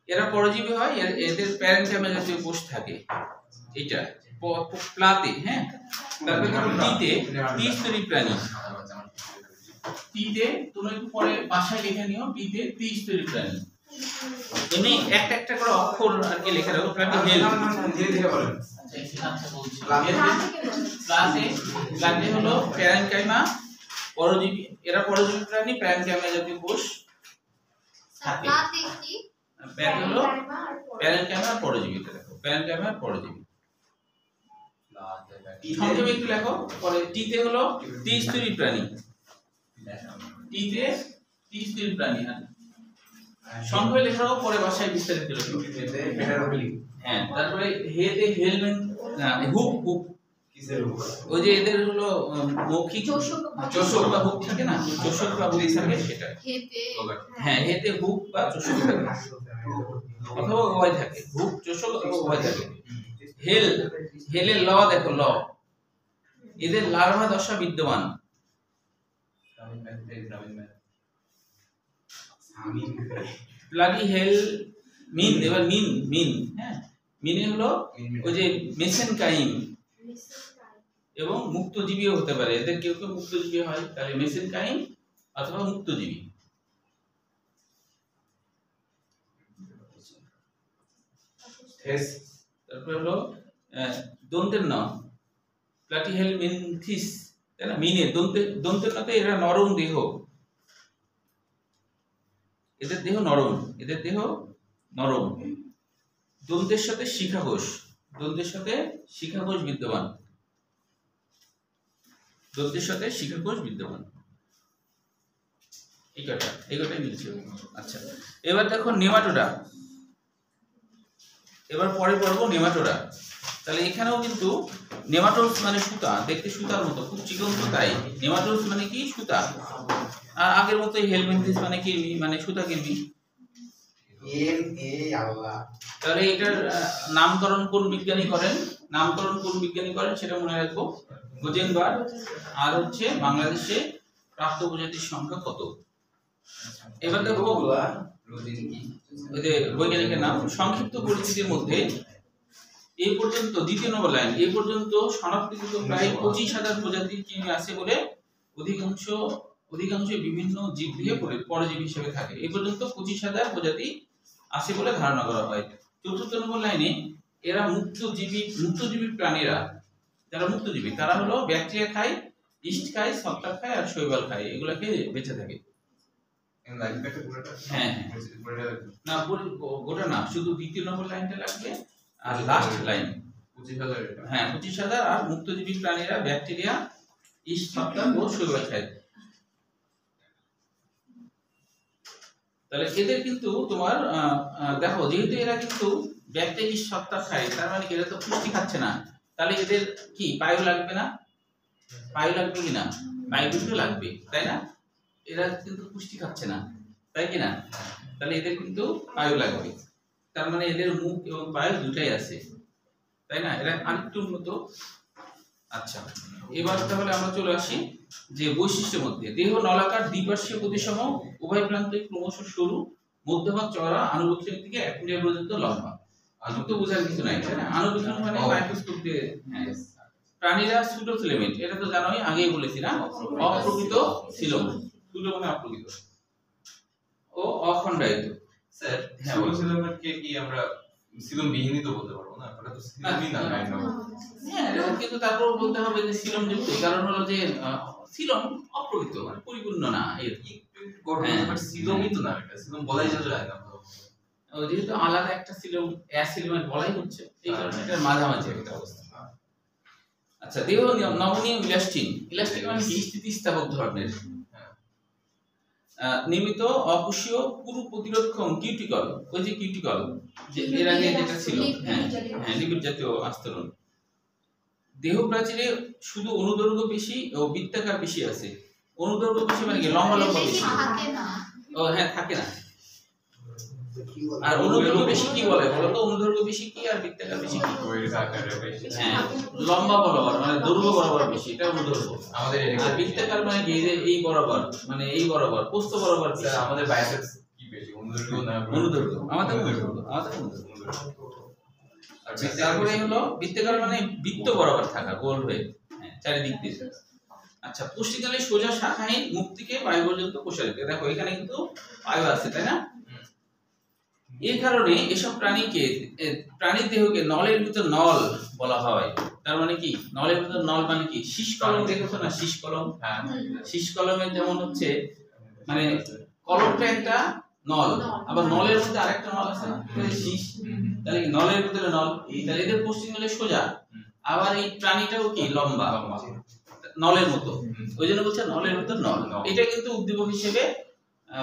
[SPEAKER 1] এরা পরজীবী হয়, এদের প্যারেনকাইমা জাতীয় কোষ থাকে, এটা প্লাতে। হ্যাঁ, তারপরে টিতে ত্রিস্তরী প্রাণী, টিতে তুমি একটু পরে বাসায় লিখে নিও, টিতে ত্রিস্তরী প্রাণী, এমনি একটা একটা করে অক্ষর আর কি লেখা রাখো। প্লাটিহেল
[SPEAKER 2] ধীরে ধীরে বলেন।
[SPEAKER 1] প্লাটে হলো প্যারেনকাইমা পরজীবী, এরা পরজীবী প্রাণী, প্যারেনকাইমা জাতীয় কোষ থাকে। প্যারেন হলো প্যারেনকাইমা পরজীবী, দেখো প্যারেনকাইমা পরজীবী। সংক্ষেপে একটু লেখো, পরে টিতে হলো ত্রিস্তরী প্রাণী, টিতে ত্রিস্তরী প্রাণী। সংক্ষেপে লেখা হোক, পরে বাসায় বিস্তারিত লেখো। হ্যাঁ, তারপরে হেতে হেলমেন হুক, হুক কিসের হুক? ওই যে এদের হলো মৌখিক চোষক বা হুক থাকে না, চোষক বা হুক থাকে সেটা। হ্যাঁ, হেতে হুক বা চোষক থাকে, অথবা উভয় থাকে, হুক চোষক অথবা উভয় থাকে। হেলের ল দেখো, ল এদের লার্ভা দশা বিদ্যমান। প্লাটিহেলমিন, এবার মিন, হ্যাঁ, মিনে হলো ওই যে মেসেনকাইম এবং মুক্তজীবীও হতে পারে, এদের কেউ কেউ মুক্তজীবী হয়, তাহলে মেসেনকাইম অথবা মুক্তজীবী। তারপরে হলো দন্তের ন, প্লাটিহেলমিনথিস, তাই না, মিনে দন্তের নতে এরা নরম দেহ, এদের দেহ নরম, দন্তের সাথে শিখাকোষ, দন্তের সাথে শিখাকোষ বিদ্যমান, দন্তের সাথে শিখাকোষ বিদ্যমান, এই কটাই মিলছে। আচ্ছা, এবার দেখো নেমাটোডা, এবার পরে পড়বো নেমাটোডা। তাহলে এখানেও কিন্তু নেমাটোডস মানে সুতা, দেখতে সুতার মতো, খুব চিকন তো, তাই নেমাটোডস মানে কি সুতা। আর আগের মতো হেলমিনথিস মানে কৃমি, মানে সুতা কৃমি। তাহলে এটার নামকরণ কোন বিজ্ঞানী করেন, নামকরণ কোন বিজ্ঞানী করেন সেটা মনে রাখবো, হোজেনবার্গ। আর হচ্ছে বাংলাদেশে প্রাপ্ত প্রজাতির সংখ্যা কত। এবার দেখো ওই যে বৈজ্ঞানিকের নাম, সংক্ষিপ্ত পরিচিতির মধ্যে এই পর্যন্ত দ্বিতীয় নম্বর লাইন, এই পর্যন্ত শনাক্তকৃত প্রায় 25,000 প্রজাতির কৃমি আছে বলে অধিকাংশ বিভিন্ন জীবদেহে পরজীবী হিসেবে থাকে। এই পর্যন্ত 25,000 প্রজাতি আছে বলে ধারণা করা হয়। চতুর্থ নম্বর লাইনে এরা মুক্তজীবী প্রাণীরা, যারা মুক্তজীবী তারা হলো ব্যাকটেরিয়া খায়, ইস্ট খায়, ছত্রাক খায় আর শৈবাল খায়, এগুলাকে বেঁচে থাকে। হ্যাঁ না, গোটা না, শুধু দ্বিতীয় নম্বর লাইনটা লাগবে আর লাস্ট লাইন 25,000। হ্যাঁ 25,000 আর মুক্তজীবী প্রাণীরা ব্যাকটেরিয়া, ইস্ট, ছত্রাক ও শৈবাল খায়। তাহলে এদের কিন্তু তোমার দেখো, যেহেতু এরা কিন্তু ব্যাকটেরিয়া, ইস্ট, ছত্রাক খায়, তার মানে এরা তো পুষ্টি খাচ্ছে না, তাহলে এদের কি পায়ু লাগবে না? পায়ু লাগবে কিনা? পায়ু কিন্তু লাগবে, তাই না? এরা কিন্তু পুষ্টি খাচ্ছে না, তাই কিনা? তাহলে এদের কিন্তু পায়ু লাগবে, তার মানে এদের মুখ এবং পায়ু দুটাই আছে, তাই না? এরা আরেকটু উন্নত। আচ্ছা, এবার তাহলে আমরা চলে আসি যে বৈশিষ্ট্যের মধ্যে। দেহ নলাকার, দ্বিপার্শ্বীয় প্রতিসম, উভয় প্রান্তে ক্রমশ সরু, মধ্যভাগ চওড়া, আনুবীক্ষণ থেকে 1 মিটার পর্যন্ত লম্বা। আজকে তো বোঝার কিছু নাই, তাই না? আনুবীক্ষণ মানে মাইক্রোস্কোপ দিয়ে। হ্যাঁ, প্রাণীরা সুডোফিলামেন্ট, এটা তো জানোই, আগেই বলেছি না, অপ্রকৃত সিলোম, সুডো মানে অপ্রকৃত, ও অখণ্ডায়িত।
[SPEAKER 2] স্যার সুডোফিলামেন্টকে কি আমরা সিলোম বিহীনই তো বলতে পারবো না? ওটা তো সিলোমই না, কাইন্ড অফ।
[SPEAKER 1] হ্যাঁ, কিন্তু তারপর বলতে হবে যে সিলোম যুক্ত, কারণ হলো যে সিলোম অপ্রকৃত, মানে পরিপূর্ণ না, এর
[SPEAKER 2] বাট সিলোমই তো না, এটা সিলোম বলাই যায় না।
[SPEAKER 1] যেহেতু আলাদা একটা সিলোম অ্যাসিলোমেট বলাই হচ্ছে, এই কারণে এটার মাঝামাঝি একটা অবস্থা। আচ্ছা, দেহ নমনীয় ইলাস্টিক, ইলাস্টিক মানে কি? স্থিতিস্থাপক ধরনের। নিয়মিত অকোষীয় পুরু প্রতিরোধক্ষম কিউটিকল, ওই যে কিউটিকল যে এর আগে যেটা ছিল, হ্যাঁ হ্যাঁ, লিপিড জাতীয় আস্তরণ। দেহ প্রাচীরে শুধু অনুদৈর্ঘ্য পেশি ও বৃত্তাকার পেশি আছে। অনুদৈর্ঘ্য পেশি মানে কি? লম্বা লম্বা পেশি। ও হ্যাঁ, থাকে না। আর অনুদৈর্ঘ্য পেশি কি বলে বলো তো? অনুদৈর্ঘ্য পেশি কি আর বৃত্তাকার পেশি কি? হ্যাঁ, লম্বা বরাবর মানে দৈর্ঘ্য বরাবর পেশি, এটা অনুদৈর্ঘ্য। আমাদের আর বৃত্তাকার মানে কি? এই বরাবর, মানে এই বরাবর, প্রস্থ বরাবর পেশি।
[SPEAKER 2] আমাদের বাইসেপস কি পেশি? অনুদৈর্ঘ্য না
[SPEAKER 1] অনুদৈর্ঘ্য, আমাদের অনুদৈর্ঘ্য। আর তারপরে হলো বৃত্তাকার মানে বৃত্ত বরাবর থাকা, গোল হয়ে, হ্যাঁ, চারিদিক দিয়ে। আচ্ছা, পুষ্টিকালে সোজা শাখাহীন, মুখ থেকে পায়ু পর্যন্ত প্রসারিত। দেখো এখানে কিন্তু পায়ু আছে, তাই না? এই কারণে এসব প্রাণীর দেহকে নলের ভিতর নল বলা হয়। তার মানে কি? নলের ভিতর নল মানে কি? শীষ কলম দেখেছো না? শীষ কলম, শীষ কলমের যেমন হচ্ছে মানে কলমটা একটা নল, আবার নলের মধ্যে আরেকটা নল আছে না, শীষ। তাহলে কি নলের ভিতরে নল, তাহলে এদের পুষ্টিকালে সোজা, আবার এই প্রাণীটাও কি লম্বা নলের মতো, ওই জন্য বলছে নলের ভিতর নল। এটা কিন্তু উদ্দীপক হিসেবে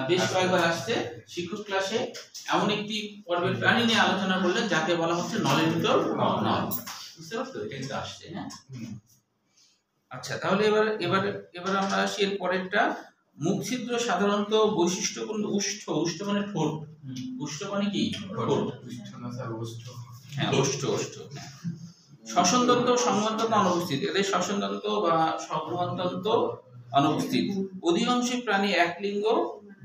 [SPEAKER 1] বেশ কয়েকবার আসছে শিক্ষক ক্লাসে। এমন একটি পর্বের প্রাণী নিয়ে আলোচনা করলেন যাকে বলা হচ্ছে নলের ভিতর নল, বুঝতে পারছো? এটা কিন্তু আসছে। হ্যাঁ, আচ্ছা, তাহলে এবার আমরা আসি এর পরেরটা। মুখ ছিদ্র সাধারণত বৈশিষ্ট্যপূর্ণ উষ্ঠ, উষ্ঠ মানে ঠোঁট, উষ্ঠ মানে কি? ঠোঁট। হ্যাঁ, ওষ্ঠ। শ্বসনতন্ত্র সংবহনতন্ত্র অনুপস্থিত, এদের শ্বসনতন্ত্র বা সংবহনতন্ত্র অনুপস্থিত। অধিকাংশ প্রাণী একলিঙ্গ,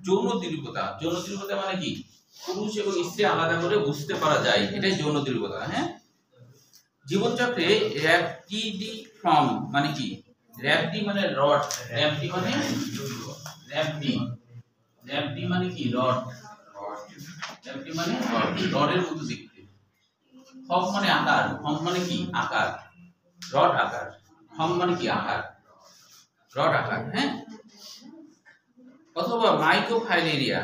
[SPEAKER 1] যৌন দ্বিরূপতা। যৌন দ্বিরূপতা মানে কি? পুরুষ এবং স্ত্রী আলাদা করে বুঝতে পারা যায়, এটাই যৌন দ্বিরূপতা। হ্যাঁ, জীবনচক্রে র্যাপটিডি ফর্ম মানে কি? র্যাপটি মানে রড, র্যাপটি মানে র্যাপটি মানে কি? রড, র্যাপটি মানে রডের মতো দেখতে। ফর্ম মানে আকার, ফর্ম মানে কি? আকার, রড আকার, ফর্ম মানে কি? আকার, রড আকার। হ্যাঁ, অথবা মাইক্রোফাইলেরিয়া।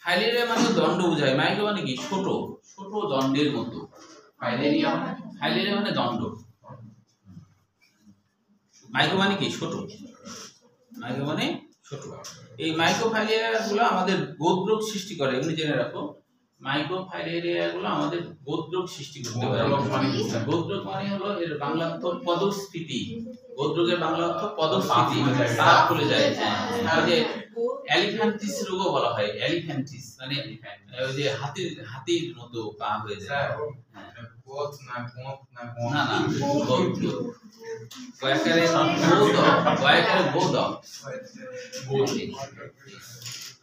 [SPEAKER 1] ফাইলেরিয়া মানে দণ্ড বোঝায়, মাইক্রো মানে কি ছোট, ছোট দণ্ডের মতো। ফাইলেরিয়া মানে দণ্ড, মাইক্রো মানে কি ছোট, মাইক্রো মানে ছোট। এই মাইক্রোফাইলেরিয়া গুলো আমাদের গোদরোগ সৃষ্টি করে, এমনি জেনে রাখো। মাইক্রোফাইলেরিয়া গুলো আমাদের গোদরোগ সৃষ্টি করতে পারে। গোদরোগ মানে হলো এর বাংলা অর্থ পদস্ফীতি, গোদরোগের বাংলা অর্থ পদস্ফীতি, পা ফুলে যায়। আর যে এলিফ্যান্টিস রোগও বলা হয়, এলিফ্যান্টিস মানে ওই যে হাতির মতো পা হয়ে যায়। না না,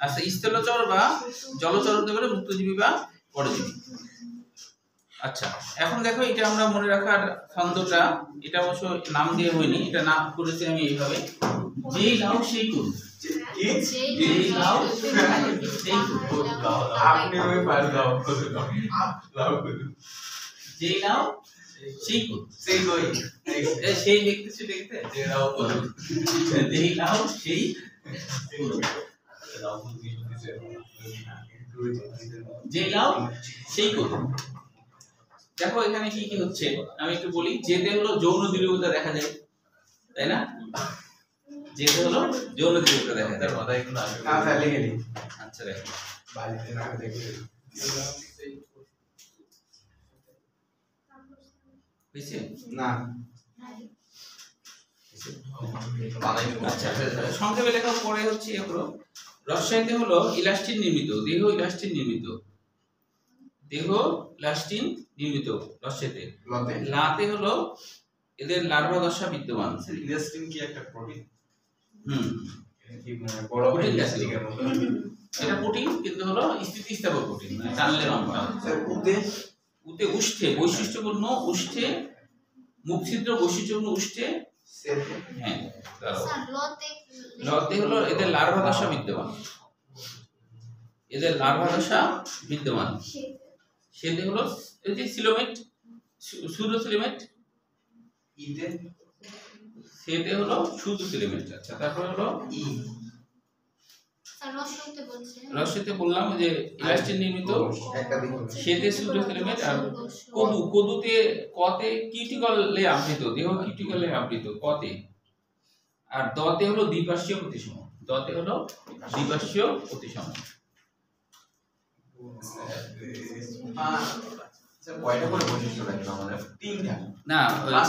[SPEAKER 1] আচ্ছা, স্থলচর বা জলচর হতে পারে, মুক্তজীবী বা পরজীবী। আচ্ছা, এখন দেখো এটা আমরা মনে রাখার ছন্দটা, এটা অবশ্য নাম দিয়ে হয়নি, এটা নাম করেছি আমি এইভাবে, যেই লাউ সেই কুল। যেই লাউ সেই কুল,
[SPEAKER 2] আপনি ওই পার দাও লাউ
[SPEAKER 1] যেই লাউ সেই কুল,
[SPEAKER 2] সেই কই
[SPEAKER 1] সেই লিখতেছি লিখতে,
[SPEAKER 2] যে লাউ কুল,
[SPEAKER 1] যেই লাউ সেই কুল, যেই লাউ সেই কুল। দেখো এখানে কি কি হচ্ছে আমি একটু বলি। যেতে হলো যৌন দৃঢ়তা দেখা যায়, তাই না? যেতে হলো যৌন দৃঢ়তা দেখা যায়।
[SPEAKER 2] মাথায় একটু না ফেলে গেলি।
[SPEAKER 1] আচ্ছা দেখো
[SPEAKER 2] বাড়িতে না দেখে
[SPEAKER 1] বুঝছে
[SPEAKER 2] না।
[SPEAKER 1] আচ্ছা, সংক্ষেপে লেখা পরে হচ্ছে এগুলো। রসায়নে হলো ইলাস্টিন নির্মিত, দেহ ইলাস্টিন নির্মিত, দেহ ইলাস্টিন নির্মিত রসায়নে। লাতে হলো এদের লার্ভা দশা বিদ্যমান।
[SPEAKER 2] ইলাস্টিন কি একটা প্রোটিন? কি বড়
[SPEAKER 1] প্রোটিন
[SPEAKER 2] প্রোটিন
[SPEAKER 1] জাতীয়।
[SPEAKER 2] এর মতো?
[SPEAKER 1] এটা প্রোটিন কিন্তু হলো স্থিতিস্থাপক প্রোটিন, মানে টানলে লম্বা।
[SPEAKER 2] স্যার
[SPEAKER 1] উতে উষ্ঠে বৈশিষ্ট্যপূর্ণ, উষ্ঠে মুখ ছিদ্র বৈশিষ্ট্যপূর্ণ উষ্ঠে। হ্যাঁ, লতে হলো এদের লার্ভা দশা বিদ্যমান, এদের লার্ভা দশা বিদ্যমান। সেতে হলো এই যে সিলোমেট, সুডো সিলোমেট,
[SPEAKER 2] ইতে
[SPEAKER 1] সেতে হলো সুডো সিলোমেট। আচ্ছা, তারপর হলো
[SPEAKER 2] ই
[SPEAKER 1] রসেতে বললাম যে ইলাস্টিন নির্মিত,
[SPEAKER 2] একটা দিন
[SPEAKER 1] সেতে সুডো সিলোমেট। আর কদু, কদুতে কতে কিউটিকলে আবৃত, দেহ কিউটিকলে আবৃত কতে। আর দতে হলো দ্বিপার্শ্বীয় প্রতিসম, দতে হলো দ্বিপার্শ্বীয় প্রতিসম।
[SPEAKER 2] স্যার কয়টা করে বৈশিষ্ট্য লাগবে আমাদের? তিনটা
[SPEAKER 1] না,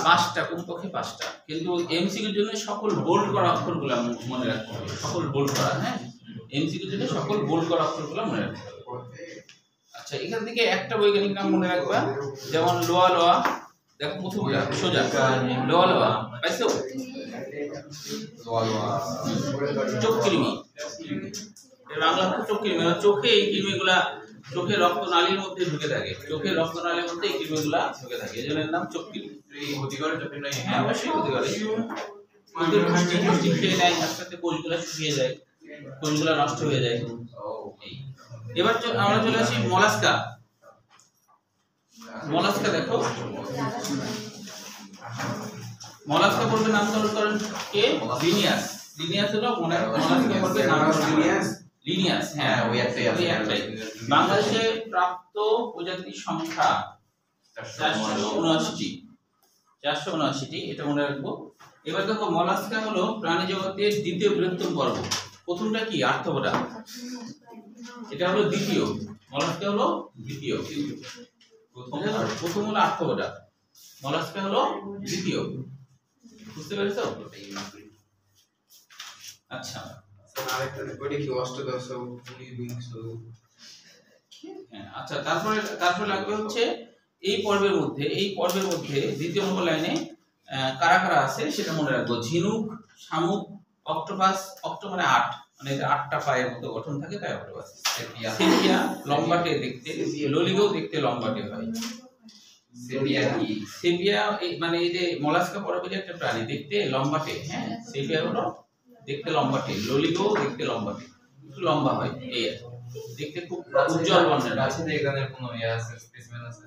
[SPEAKER 1] পাঁচটা, কমপক্ষে পাঁচটা। কিন্তু এমসিকিউর জন্য সকল বোল্ড করা অক্ষরগুলো মনে রাখতে হবে, সকল বোল্ড করা। হ্যাঁ, এমসিকিউর জন্য সকল বোল্ড করা অক্ষরগুলো মনে রাখতে হবে। আচ্ছা, এখান থেকে একটা বৈজ্ঞানিক নাম মনে রাখবা, যেমন লোয়া লোয়া। দেখো প্রথমটা সোজা, লোয়া লোয়া পাইছো? চোখ কৃমি, এর বাংলা হচ্ছে চোখ কৃমি। চোখে এই কৃমিগুলা, চোখে রক্তনালীর মধ্যে ঢুকে থাকে, চোখের রক্তনালীর মধ্যে এই কৃমিগুলা ঢুকে থাকে, এই জন্য এর নাম চোখ কৃমি।
[SPEAKER 2] এই ক্ষতিকর চোখের নয়?
[SPEAKER 1] হ্যাঁ, অবশ্যই ক্ষতি করে। ওদের পুষ্টি খেয়ে নেয়, আস্তে আস্তে কোষগুলা শুকিয়ে যায়, কোষগুলা নষ্ট হয়ে যায়। এই এবার আমরা চলে আসি মলাস্কা। মলাস্কা দেখো, মলাস্কা পড়বে নামকরণ করেন কে? লিনিয়াস। লিনিয়াস হলো মলাস্কা পড়বে নামকরণ লিনিয়াস। লিনিয়াস, হ্যাঁ
[SPEAKER 2] ওই একটাই আছে।
[SPEAKER 1] বাংলাদেশে প্রাপ্ত প্রজাতির সংখ্যা 479টি, 479টি, এটা মনে রাখবো। এবার দেখো মলাস্কা হলো প্রাণী জগতের দ্বিতীয় বৃহত্তম পর্ব। প্রথমটা কি? আর্থ্রোপোডা, এটা হলো দ্বিতীয়। মলাস্কা হলো দ্বিতীয়, প্রথম হলো আর্থ্রোপোডা, মলাস্কা হলো দ্বিতীয়। বুঝতে পেরেছো? আচ্ছা,
[SPEAKER 2] আরেকটা ওইটা কি অষ্টদশ বিংশ?
[SPEAKER 1] হ্যাঁ, আচ্ছা, তারপরে লাগবে হচ্ছে এই পর্বের মধ্যে দ্বিতীয় নম্বর লাইনে কারা কারা আছে সেটা মনে রাখবো। ঝিনুক, শামুক, অক্টোপাস। অক্টো মানে 8, মানে এটা 8টা পায়ের মতো গঠন থাকে, তাই অক্টোপাস। সেপিয়া লম্বাটে দেখতে, ললিগো দেখতে লম্বাটে হয়। সেপিয়া কি? সেপিয়া মানে এই যে মলাস্কা পর্বের একটা প্রাণী, দেখতে লম্বাটে। হ্যাঁ, সেপিয়া হলো দেখতে লম্বাটে, ললিগো দেখতে লম্বাটে, একটু লম্বা হয়, এই আর দেখতে খুব উজ্জ্বল বর্ণের।
[SPEAKER 2] রাজশাহীতে এখানে কোনো আছে স্পেসিমেন আছে?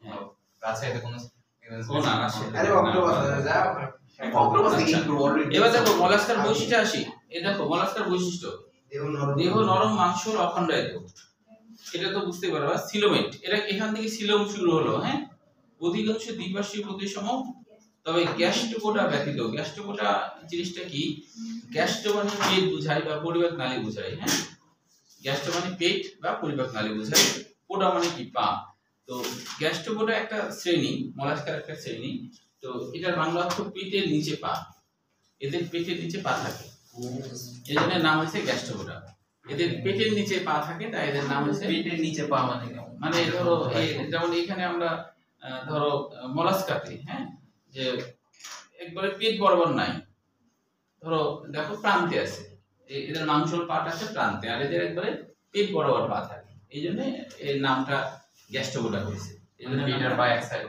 [SPEAKER 1] হ্যাঁ,
[SPEAKER 2] রাজশাহীতে কোনো
[SPEAKER 1] না আছে।
[SPEAKER 2] আরে অক্টোপাস যা অক্টোপাস দেখি একটু বড়।
[SPEAKER 1] এবার দেখো মলাস্কার বৈশিষ্ট্য আসি। এই দেখো মলাস্কার বৈশিষ্ট্য, দেহ নরম মাংস অখণ্ডায়িত, এটা তো বুঝতে পারবা। সিলোমেট, এটা এখান থেকে সিলোম শুরু হলো, হ্যাঁ। অধিকাংশ দ্বিপার্শ্বীয় প্রতিসম, তবে গ্যাস্ট্রোপোডা ব্যতীত। গ্যাস্ট্রোপোডা জিনিসটা কি? গ্যাস্ট্রো মানে পেট বোঝায় বা পরিপাক নালী বোঝায়, হ্যাঁ। গ্যাস্ট্রো মানে পেট বা পরিপাক নালী বোঝায়, পোডা মানে কি? পা। তো গ্যাস্ট্রোপোডা একটা শ্রেণী, মলাস্কার একটা শ্রেণী। তো এটার বাংলা অর্থ পেটের নিচে পা। এদের পেটের নিচে পা থাকে, এই জন্য নাম হয়েছে গ্যাস্ট্রোপোডা। এদের পেটের নিচে পা থাকে, তাই এদের নাম হয়েছে
[SPEAKER 2] পেটের নিচে পা মানে কেমন?
[SPEAKER 1] মানে ধরো যেমন এখানে আমরা ধরো মলাস্কাতে, হ্যাঁ, যে একবারে পেট বরাবর নাই, ধরো দেখো প্রান্তে আছে, এদের মাংসল পাট আছে প্রান্তে, আর এদের একবারে পেট বরাবর পা থাকে, এই জন্য এর নামটা গ্যাস্ট্রোপোডা হয়েছে। এই জন্য
[SPEAKER 2] পেট আর পা একসাথে।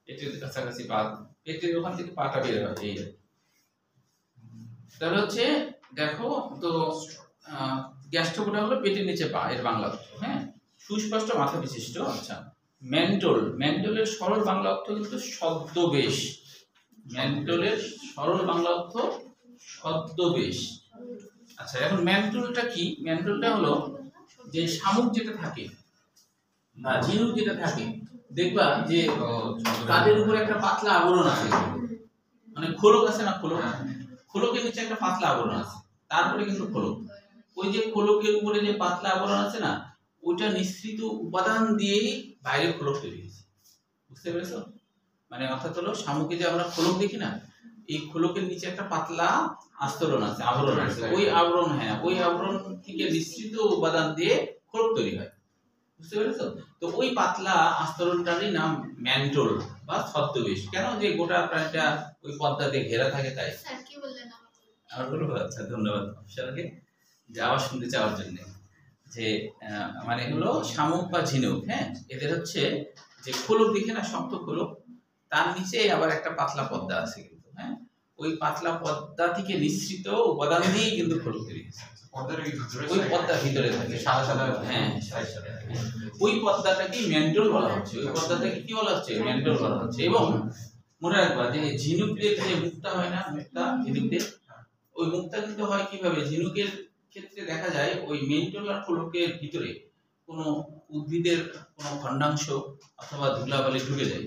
[SPEAKER 1] পেটের কাছাকাছি পা, পেটের ওখান থেকে পাটা বের হয়, এই তাহলে হচ্ছে দেখো তো গ্যাস্ট্রোপোডা হলো পেটের নিচে পা, এর বাংলা অর্থ, হ্যাঁ। সুস্পষ্ট মাথা বিশিষ্ট। আচ্ছা, মেন্টল, মেন্টলের সরল বাংলা অর্থ কিন্তু ছদ্মবেশ। মেন্টলের সরল বাংলা অর্থ ছদ্মবেশ। আচ্ছা, এখন মেন্টলটা কি? মেন্টলটা হলো যে শামুক যেটা থাকে বা ঝিনুক যেটা থাকে, দেখবা যে তাদের উপরে একটা পাতলা আবরণ আছে, মানে খোলক আছে না, খোলক, খোলকের নিচে একটা পাতলা আবরণ আছে, তারপরে কিন্তু খোলক। ওই যে খোলকের উপরে যে পাতলা আবরণ আছে না, ওইটা নিঃসৃত উপাদান দিয়েই বাইরে খোলক তৈরি হয়েছে। বুঝতে পেরেছো? মানে অর্থাৎ হলো শামুকে যে আমরা খোলক দেখি না, এই খোলকের নিচে একটা পাতলা আস্তরণ আছে, আবরণ আছে, ওই আবরণ, হ্যাঁ, ওই আবরণ থেকে নিঃসৃত উপাদান দিয়ে খোলক তৈরি হয়। বুঝতে পেরেছো? তো ওই পাতলা আস্তরণটারই নাম ম্যান্টল বা ছদ্মবেশ। কেন? যে গোটা প্রাণীটা ওই পর্দা দিয়ে ঘেরা থাকে, তাই।
[SPEAKER 3] স্যার কি বললেন?
[SPEAKER 1] আর বলবো? আচ্ছা, ধন্যবাদ অফিসারকে যে আবার শুনতে চাওয়ার জন্য। যে মানে হলো শামুক বা ঝিনুক, হ্যাঁ, এদের হচ্ছে যে খোলক দেখে না, শক্ত খোলক, তার নিচে আবার একটা পাতলা পর্দা আছে কিন্তু, হ্যাঁ, ওই পাতলা পর্দা থেকে নিঃসৃত উপাদান দিয়েই কিন্তু খোলক তৈরি হয়েছে। ওই পর্দার ভিতরে থাকে
[SPEAKER 2] সাদা সাদা,
[SPEAKER 1] হ্যাঁ, ওই পর্দাটাকে মেন্টল বলা হচ্ছে, ওই পর্দাটাকে কি বলা হচ্ছে? মেন্টল বলা হচ্ছে। এবং মনে রাখবা যে ঝিনুকের যে মুক্তা হয় না, মুক্তা ঝিনুকের, ওই মুক্তা কিন্তু হয় কিভাবে? ঝিনুকের ক্ষেত্রে দেখা যায় ওই মেন্টল আর খোলকের ভিতরে কোনো উদ্ভিদের কোনো খণ্ডাংশ অথবা ধুলাবালি ঢুকে যায়,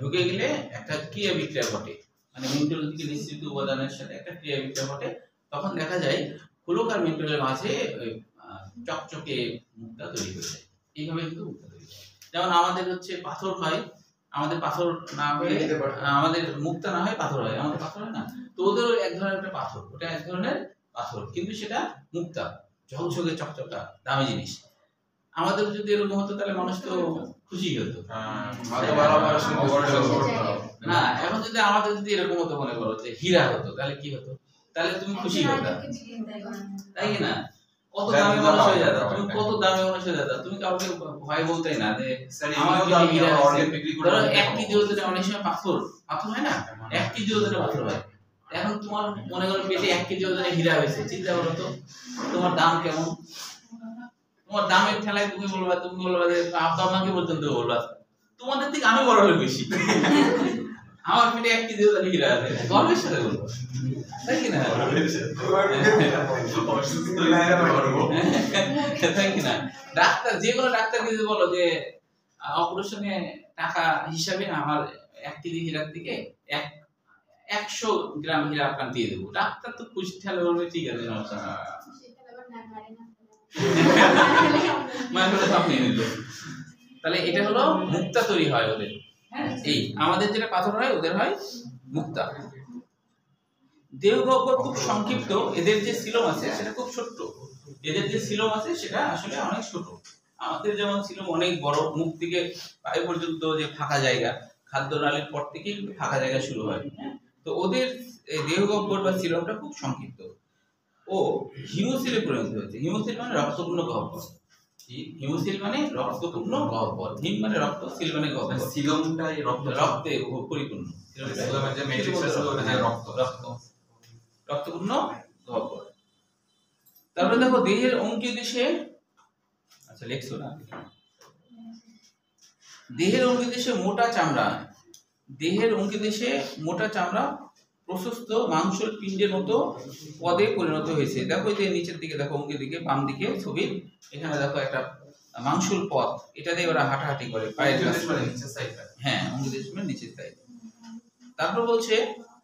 [SPEAKER 1] ঢুকে গেলে একটা ক্রিয়া বিক্রিয়া ঘটে, মানে মেন্টল থেকে নিঃসৃত উপাদানের সাথে একটা ক্রিয়া বিক্রিয়া ঘটে, তখন দেখা যায় খোলক আর মেন্টলের মাঝে ওই চকচকে মুক্তা তৈরি হয়ে যায়। এইভাবে কিন্তু মুক্তা তৈরি হয়। যেমন আমাদের হচ্ছে পাথর হয়, আমাদের পাথর না হয়ে আমাদের মুক্তা না হয় পাথর হয়, আমাদের পাথর হয় না, তো ওদের এক ধরনের একটা পাথর, ওটা এক ধরনের পাথর, কিন্তু সেটা মুক্তা, ঝকঝকে চকচকা দামি জিনিস। আমাদের যদি এরকম হতো তাহলে মানুষ তো খুশি হতো না। এখন যদি আমাদের যদি এরকম হতো, মনে করো যে হীরা হতো, তাহলে কি হতো? তাহলে তুমি খুশি হতো, তাই না? কত দামি মানুষ হয়ে যেত, তুমি কত দামি মানুষ হয়ে যেত, তুমি কাউকে ভয় বলতেই না যে আমার হীরা অর্ধেক বিক্রি করে। ধরো 1 কেজি ওজনে অনেক সময় পাথর হয় না, 1 কেজি ওজনে পাথর হয়। এখন তোমার মনে করো পেটে 1 কেজি ওজনে হীরা হয়েছে, চিন্তা করো তো তোমার দাম কেমন। তোমার দামের ঠেলায় তুমি বলবা যে আপনাকে পর্যন্ত বলবা তোমাদের থেকে আমি বড় লোক বেশি, আমার পেটে 1 কেজি ওজনে হীরা আছে, গর্বের সাথে বলবো, তাই কি না? তাই কি না? ডাক্তার, যে কোনো ডাক্তারকে যদি বলো যে অপারেশনে টাকা হিসাবে আমার 1 কেজি হীরার থেকে 100 গ্রাম হীরা আপনার দিয়ে দেবো, ডাক্তার তো খুশি ঠেলে বলবে ঠিক আছে, সমস্যা না, মানে সব নিয়ে নিল। তাহলে এটা হলো মুক্তা তৈরি হয় ওদের, হ্যাঁ। এই আমাদের যেটা পাথর হয়, ওদের হয় মুক্তা। দেহগহ্বর খুব সংক্ষিপ্ত, এদের যে সিলোম আছে সেটা খুব ছোট্ট, এদের যে সিলোম আছে সেটা আসলে অনেক ছোট। আমাদের যেমন সিলোম অনেক বড়, মুখ থেকে পায়ে পর্যন্ত যে ফাঁকা জায়গা, খাদ্যনালীর পর থেকেই ফাঁকা জায়গা শুরু হয়, হ্যাঁ। তো ওদের দেহগহ্বর বা সিলোমটা খুব সংক্ষিপ্ত ও হিমোসিলে পরিণত হয়েছে। হিমোসিল মানে রক্তপূর্ণ গহ্বর, হিমোসিল মানে রক্তপূর্ণ গহ্বর, হিম মানে রক্ত, সিল মানে গহ্বর,
[SPEAKER 2] সিলোমটাই
[SPEAKER 1] রক্তে পরিপূর্ণ, রক্তপূর্ণ গহ্বর। তারপরে দেখো দেহের অঙ্কীয় দেশে, আচ্ছা লেখছো না, দেহের অঙ্কীয় দেশে মোটা চামড়া, দেহের অঙ্কীয় দেশে মোটা চামড়া প্রশস্ত মাংসল পিণ্ডের মতো পদে পরিণত হয়েছে। দেখো এই যে নিচের দিকে দেখো, অঙ্গের দিকে বাম দিকে ছবির এখানে দেখো একটা মাংসল পথ, এটা দিয়ে ওরা হাঁটাহাঁটি করে পায়ের
[SPEAKER 2] নিচের সাইডটা।
[SPEAKER 1] হ্যাঁ, অঙ্গদেশমের নিচের সাইড। তারপর বলছে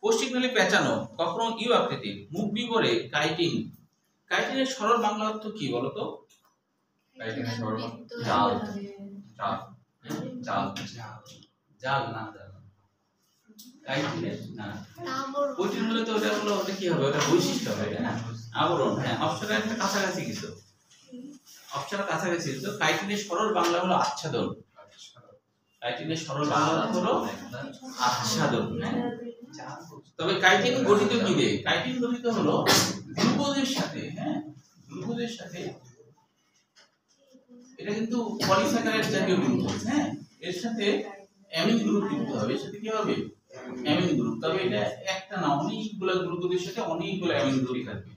[SPEAKER 1] পৌষ্টিকনালী পেঁচানো, কখনো ইউ আকৃতির, মুখ বিবরে কাইটিন। কাইটিনের সরল বাংলা অর্থ কি বলতো?
[SPEAKER 2] কাইটিনের সরল জাল। জাল জাল
[SPEAKER 1] জাল না, জাল কাইটিনের না,
[SPEAKER 3] আবরণ।
[SPEAKER 1] কোটিন হলে তো ওটা হলো, ওটা কি হবে, ওটা বৈশিষ্ট্য হবে, তাই না? আবরণ, হ্যাঁ, অপশনের একটা কাছাকাছি কিছু, অপশনের কাছাকাছি কিছু। কাইটিনের সরল বাংলা হলো আচ্ছাদন। কাইটিনের সরল বাংলা হলো আচ্ছাদন। তবে কাইটিন গঠিত কি দিয়ে? কাইটিন গঠিত হলো গ্লুকোজের সাথে, হ্যাঁ, গ্লুকোজের সাথে। এটা কিন্তু পলিস্যাকারাইড জাতীয় গ্লুকোজ, হ্যাঁ, এর সাথে অ্যামিন গ্রুপ যুক্ত হবে। এর সাথে কি হবে? Amine group. তবে এটা একটা না, অনেকগুলো গ্লুকোজের সাথে অনেকগুলো অ্যামিন গ্রুপ থাকবে।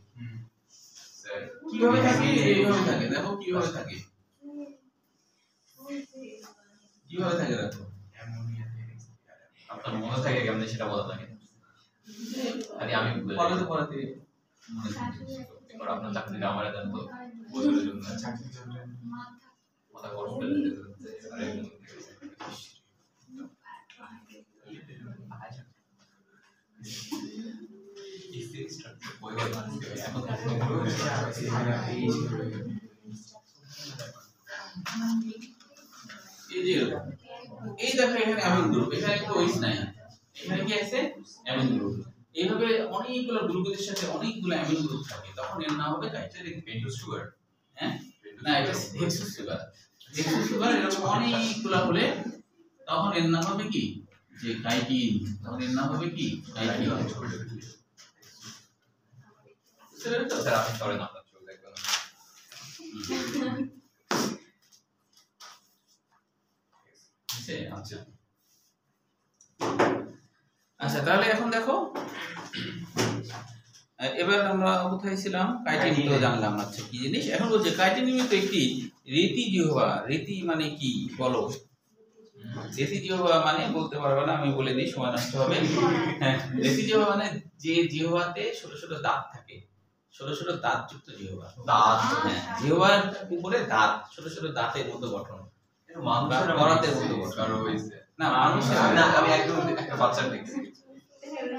[SPEAKER 1] কিভাবে থাকে? এইভাবে থাকে, দেখো কিভাবে থাকে, কিভাবে থাকে দেখো।
[SPEAKER 2] আপনার মনে থাকে কেমনে সেটা বলা থাকে, আরে আমি
[SPEAKER 1] পড়াতে পড়াতে
[SPEAKER 2] এবার আপনার চাকরিটা আমার দেন তো বছরের জন্য মাথা গরম করে দিতে। আরে
[SPEAKER 1] এই দেখো এখানে অ্যামিন গ্রুপ, এখানে তো ওইস নাই, এখানে কি আছে? Amine group. এইভাবে অনেকগুলো গ্লুকোজের সাথে অনেকগুলো অ্যামিন গ্রুপ থাকে, তখন এর নাম হবে কাইটিন পেন্টোজ সুগার। হ্যাঁ, না, এটা হেক্সোজ সুগার। হেক্সোজ সুগার এরকম অনেকগুলো হলে তখন এর নাম হবে কি? যে কাইটিন। তখন এর নাম হবে কি? কাইটিন।
[SPEAKER 2] স্যার আপনি সরে না চলে দেখবেন।
[SPEAKER 1] আচ্ছা আচ্ছা, তাহলে এখন দেখো, এবার আমরা কোথায় ছিলাম? কাইটিন তো জানলাম, আচ্ছা কি জিনিস। এখন বলছে কাইটিন নিমিত্ত একটি রীতি জিহ্বা। রীতি মানে কি বলো? রীতি জিহ্বা মানে বলতে পারবে না, আমি বলে দিই, সময় নষ্ট হবে। হ্যাঁ, রীতি জিহ্বা মানে যে জিহ্বাতে ছোট ছোট দাঁত থাকে, ছোট ছোট দাঁত যুক্ত জিহ্বা।
[SPEAKER 2] দাঁত,
[SPEAKER 1] হ্যাঁ, জিহ্বার উপরে দাঁত, ছোট ছোট দাঁতের মতো গঠন,
[SPEAKER 2] মানুষের
[SPEAKER 1] করাতের মতো গঠন।
[SPEAKER 2] কারো হইছে
[SPEAKER 1] না, মানুষের
[SPEAKER 2] না, আমি একদম একটা বাচ্চার দেখছি।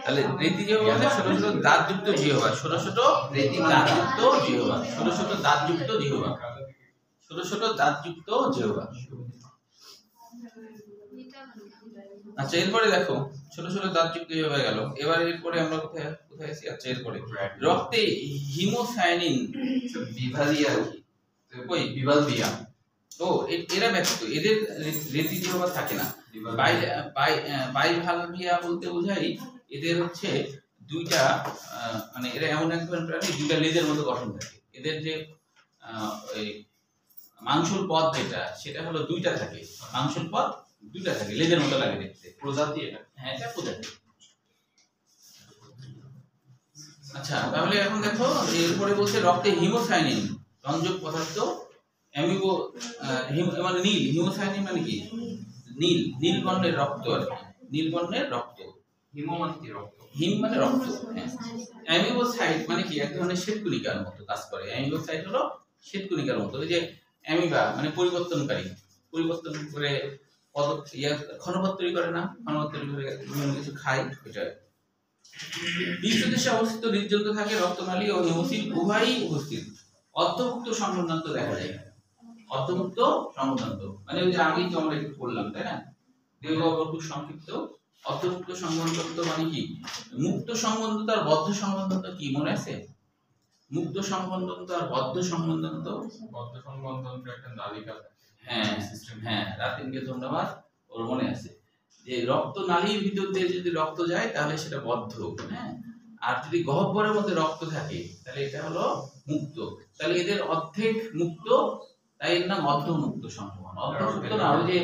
[SPEAKER 1] তাহলে রীতি জিহ্বা মানে ছোট ছোট দাঁত যুক্ত জিহ্বা, ছোট ছোট দাঁত যুক্ত জিহ্বা, ছোট ছোট দাঁত যুক্ত জিহ্বা, ছোট ছোট দাঁত যুক্ত জিহ্বা। আচ্ছা, এরপরে দেখো ছোট ছোট দাঁত যুক্ত জিহ্বা গেল। এবার এরপরে আমরা কোথায় কোথায় আছি? আচ্ছা, এরপরে রক্তে হিমোসায়ানিন
[SPEAKER 2] বিভালিয়া কি?
[SPEAKER 1] ওই
[SPEAKER 2] বিভালিয়া।
[SPEAKER 1] ও, এরা ব্যতীত এদের রীতি জিহ্বা থাকে না। বাইভালভিয়া বলতে বোঝাই এদের হচ্ছে দুইটা, মানে এরা এমন এক ধরনের প্রাণী, দুইটা লেজের মতো গঠন থাকে। এদের যে ওই মাংসল পথ যেটা, সেটা হলো দুইটা থাকে, মাংসল পথ দুইটা থাকে, লেজের মতো লাগে দেখতে।
[SPEAKER 2] প্রজাতি এটা?
[SPEAKER 1] হ্যাঁ, এটা প্রজাতি। আচ্ছা, তাহলে এখন দেখো এরপরে বলছে রক্তে হিমোসায়ানিন রঞ্জক পদার্থ, অ্যামিবো মানে নীল। হিমোসায়ানিন মানে কি? নীল, নীল বর্ণের রক্ত আর কি, নীল বর্ণের রক্ত।
[SPEAKER 2] হিমো মানে কি? রক্ত।
[SPEAKER 1] হিম মানে রক্ত। অ্যামিবোসাইট মানে কি? এক ধরনের শ্বেতকণিকার মতো কাজ করে। অ্যামিবোসাইট হলো শ্বেতকণিকার মতো। ওই যে অ্যামিবা মানে পরিবর্তনকারী, পরিবর্তন করে ক্ষণপথ তৈরি করে না, ক্ষণপথ তৈরি করে বিভিন্ন কিছু খায়, এটা। পৃষ্ঠদেশে অবস্থিত হৃদযন্ত্র থাকে, রক্তনালী ও হিমোসিল উভয়ই উপস্থিত। অর্ধমুক্ত সংবন্ধনান্ত দেখা যায়। অর্ধমুক্ত সংবন্ধনান্ত মানে ওই যে আগেই তো আমরা একটু বললাম, তাই না? দেহগহ্বর খুব সংক্ষিপ্ত। অর্ধমুক্ত সংবন্ধনান্ত মানে কি? মুক্ত সংবন্ধনান্ত আর বদ্ধ সংবন্ধনান্ত কি মনে আছে? মুক্ত সংবন্ধনান্ত আর বদ্ধ সংবন্ধনান্ত।
[SPEAKER 2] বদ্ধ সংবন্ধনান্ত একটা নালিকা।
[SPEAKER 1] হ্যাঁ হ্যাঁ, রাতিনকে ধন্যবাদ, ওর মনে আছে যে রক্ত নালীর ভিতর দিয়ে যদি রক্ত যায় তাহলে সেটা বদ্ধ, হ্যাঁ, আর যদি গহ্বরের মধ্যে রক্ত থাকে তাহলে এটা হলো মুক্ত। তাহলে এদের অর্ধেক মুক্ত, তাই এর নাম অর্ধমুক্ত সংবহন। অর্ধমুক্ত না, ওই যে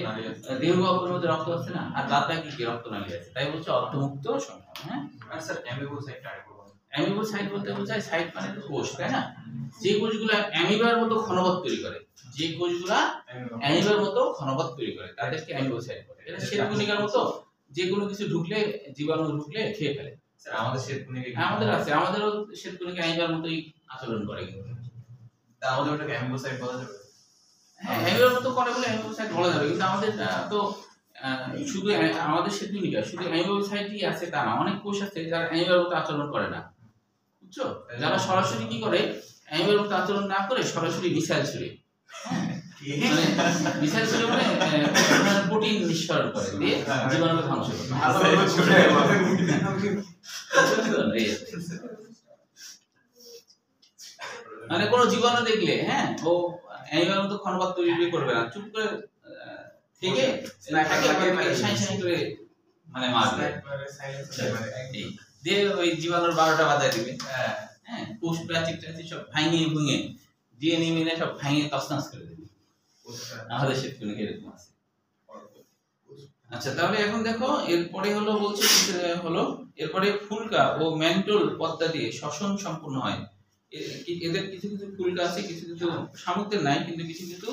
[SPEAKER 1] দেহগহ্বরের মধ্যে রক্ত আছে না, আর দাঁতে কি রক্তনালী আছে, তাই বলছে অর্ধমুক্ত সংবহন। হ্যাঁ,
[SPEAKER 2] আর স্যার অ্যামিবোসাইট আরেকবার বলুন।
[SPEAKER 1] অ্যামিবোসাইট বলতে বোঝায়, সাইট মানে তো কোষ, তাই না? যে কোষগুলো অ্যামিবার মতো ক্ষণপথ তৈরি করে, যে কোষগুলা অ্যামিবার মতো ক্ষণপথ তৈরি করে তাদেরকে অ্যামিবোসাইট বলে। এটা শ্বেতকণিকার মতো, যে কোনো কিছু ঢুকলে, জীবাণু ঢুকলে খেয়ে ফেলে।
[SPEAKER 2] স্যার আমাদের শ্বেতকুণিকে
[SPEAKER 1] আমাদের আছে, আমাদেরও শ্বেতকুণিকে অ্যামিবার মতোই আচরণ করে কিন্তু।
[SPEAKER 2] তা আমাদের ওটাকে অ্যাম্বোসাইট বলা যাবে?
[SPEAKER 1] হ্যাঁ অ্যামিবার মতো করে বলে অ্যামিবোসাইট বলা যাবে, কিন্তু আমাদের তো শুধু আমাদের শ্বেতকুণিকা শুধু অ্যামিবোসাইটই আছে তা না, অনেক কোষ আছে যারা অ্যামিবার মতো আচরণ করে না, বুঝছো? যারা সরাসরি কি করে, অ্যামিবার মতো আচরণ না করে সরাসরি মিসাইল ছুড়ে, মানে মিসাইল ছুড়ে মানে প্রোটিন নিঃসরণ করে দিয়ে জীবাণুকে ধ্বংস করে। মানে কোনো জীবাণু দেখলে হ্যাঁ ও অ্যামিবার মতো ক্ষণবাদ তৈরি করবে না, চুপ করে থেকে সাই সাই করে মানে মারবে, দিয়ে ওই জীবাণুর 12টা বাজায় দিবে। হ্যাঁ কোষ প্রাচীর টাচীর সব ভাঙিয়ে ভুঙে ডিএনএ মিনে সব ভাঙিয়ে তছনছ করে দেবে। আমাদের শ্বেতকুণিকা এরকম আছে। আচ্ছা তাহলে এখন দেখো এরপরে হলো বলছে হলো এরপরে ফুলকা ও ম্যান্টল পদ্মা দিয়ে শ্বসন সম্পূর্ণ হয়। এদের কিছু কিছু ফুলকা আছে, কিছু কিছু শামুকদের নাই, কিন্তু কিছু কিছু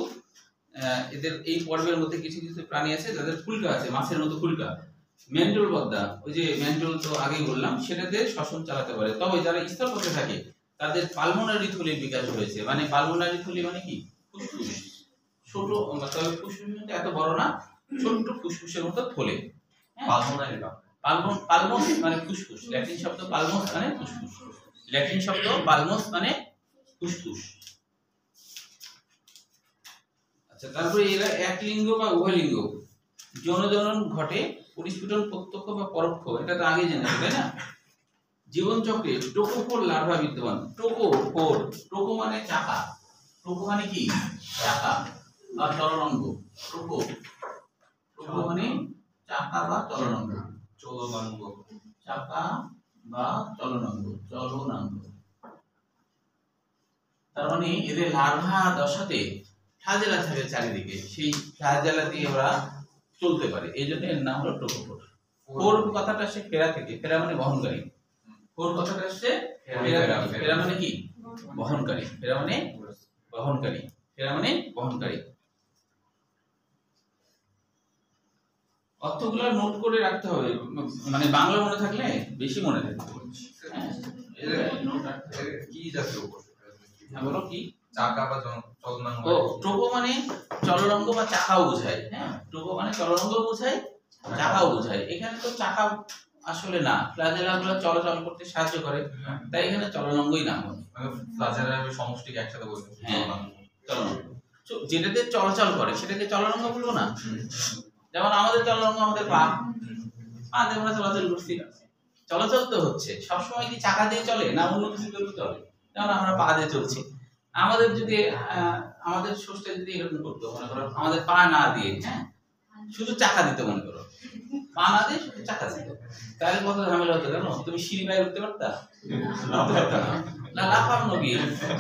[SPEAKER 1] এদের এই পর্বের মধ্যে কিছু কিছু প্রাণী আছে যাদের ফুলকা আছে, মাছের মতো ফুলকা। ম্যান্টল পদ্মা, ওই যে ম্যান্টল তো আগেই বললাম, সেটাতে শ্বসন চালাতে পারে। তবে যারা স্থলপথে থাকে তাদের পালমোনারি থলির বিকাশ হয়েছে। মানে পালমোনারি থলি মানে কি, ফুসফুস, ছোট, তবে ফুসফুস এত বড় না, ছোট্ট ফুসফুসের মতো থলে।
[SPEAKER 2] পালমোনারি
[SPEAKER 1] পালমোস মানে ফুসফুস, ল্যাটিন শব্দ পালমোস মানে ফুসফুস, ল্যাটিন শব্দ পালমোস মানে ফুসফুস। আচ্ছা তারপরে এরা এক লিঙ্গ বা উভয় লিঙ্গ, যৌন জনন ঘটে, পরিস্ফুটন প্রত্যক্ষ বা পরোক্ষ, এটা তো আগে জেনেছি তাই না? জীবন চক্রে টোকোফোর লার্ভা বিদ্যমান। টোকোফোর, টোকো মানে চাকা, টোকো মানে কি চাকা বা চলনাঙ্গ, টোকো, টোকো মানে চাকা বা চলনাঙ্গ,
[SPEAKER 2] চলনাঙ্গ,
[SPEAKER 1] চাকা বা চলনাঙ্গ, চলনাঙ্গ। তার মানে এদের লার্ভা দশাতে ফ্লাজেলা থাকে চারিদিকে, সেই ফ্লাজেলা দিয়ে ওরা চলতে পারে, এই জন্য এর নাম হলো টোকোফোর। ফোর কথাটা আসছে ফেরা থেকে, ফেরা মানে বহনকারী। ফোর কথাটা আসছে ফেরা থেকে, ফেরা মানে কি বহনকারী, ফেরা মানে বহনকারী, ফেরা মানে বহনকারী। অর্থগুলো নোট করে রাখতে হবে, মানে বাংলা মনে থাকলে বেশি মনে থাকবে। হ্যাঁ এর নোট রাখতে হবে।
[SPEAKER 2] কি জাতীয় কোষ?
[SPEAKER 1] হ্যাঁ বলো কি?
[SPEAKER 2] চাকা বা চলনাঙ্গ।
[SPEAKER 1] ও টোকো মানে চলনাঙ্গ বা চাকাও বোঝায়। হ্যাঁ টোকো মানে চলনাঙ্গ বোঝায়, চাকাও বোঝায়। এখানে তো চাকা আসলে না, ফ্লাজেলাগুলো চলাচল করতে সাহায্য করে, তাই এখানে চলনাঙ্গই নাম হবে।
[SPEAKER 2] মানে ফ্লাজেলা সমষ্টিকে একসাথে বলতে
[SPEAKER 1] হ্যাঁ চলনাঙ্গ, যেটাতে চলাচল করে সেটাকে চলনাঙ্গ বলবো না? যেমন আমাদের চলনাঙ্গ আমাদের পা, পা দিয়ে আমরা চলাচল করছি, চলাচল তো হচ্ছে। সবসময় কি চাকা দিয়ে চলে না অন্য কিছু দিয়ে চলে? যেমন আমরা পা দিয়ে চলছি। আমাদের যদি আমাদের ষষ্ঠে যদি এরকম করতো, মনে করো আমাদের পা না দিয়ে, হ্যাঁ শুধু চাকা দিতে, মনে করো পা না দিয়ে শুধু চাকা দিত, তাহলে কত ঝামেলা হতো জানো? তুমি সিঁড়ি বাইরে উঠতে পারতা না, লাফাম নবী,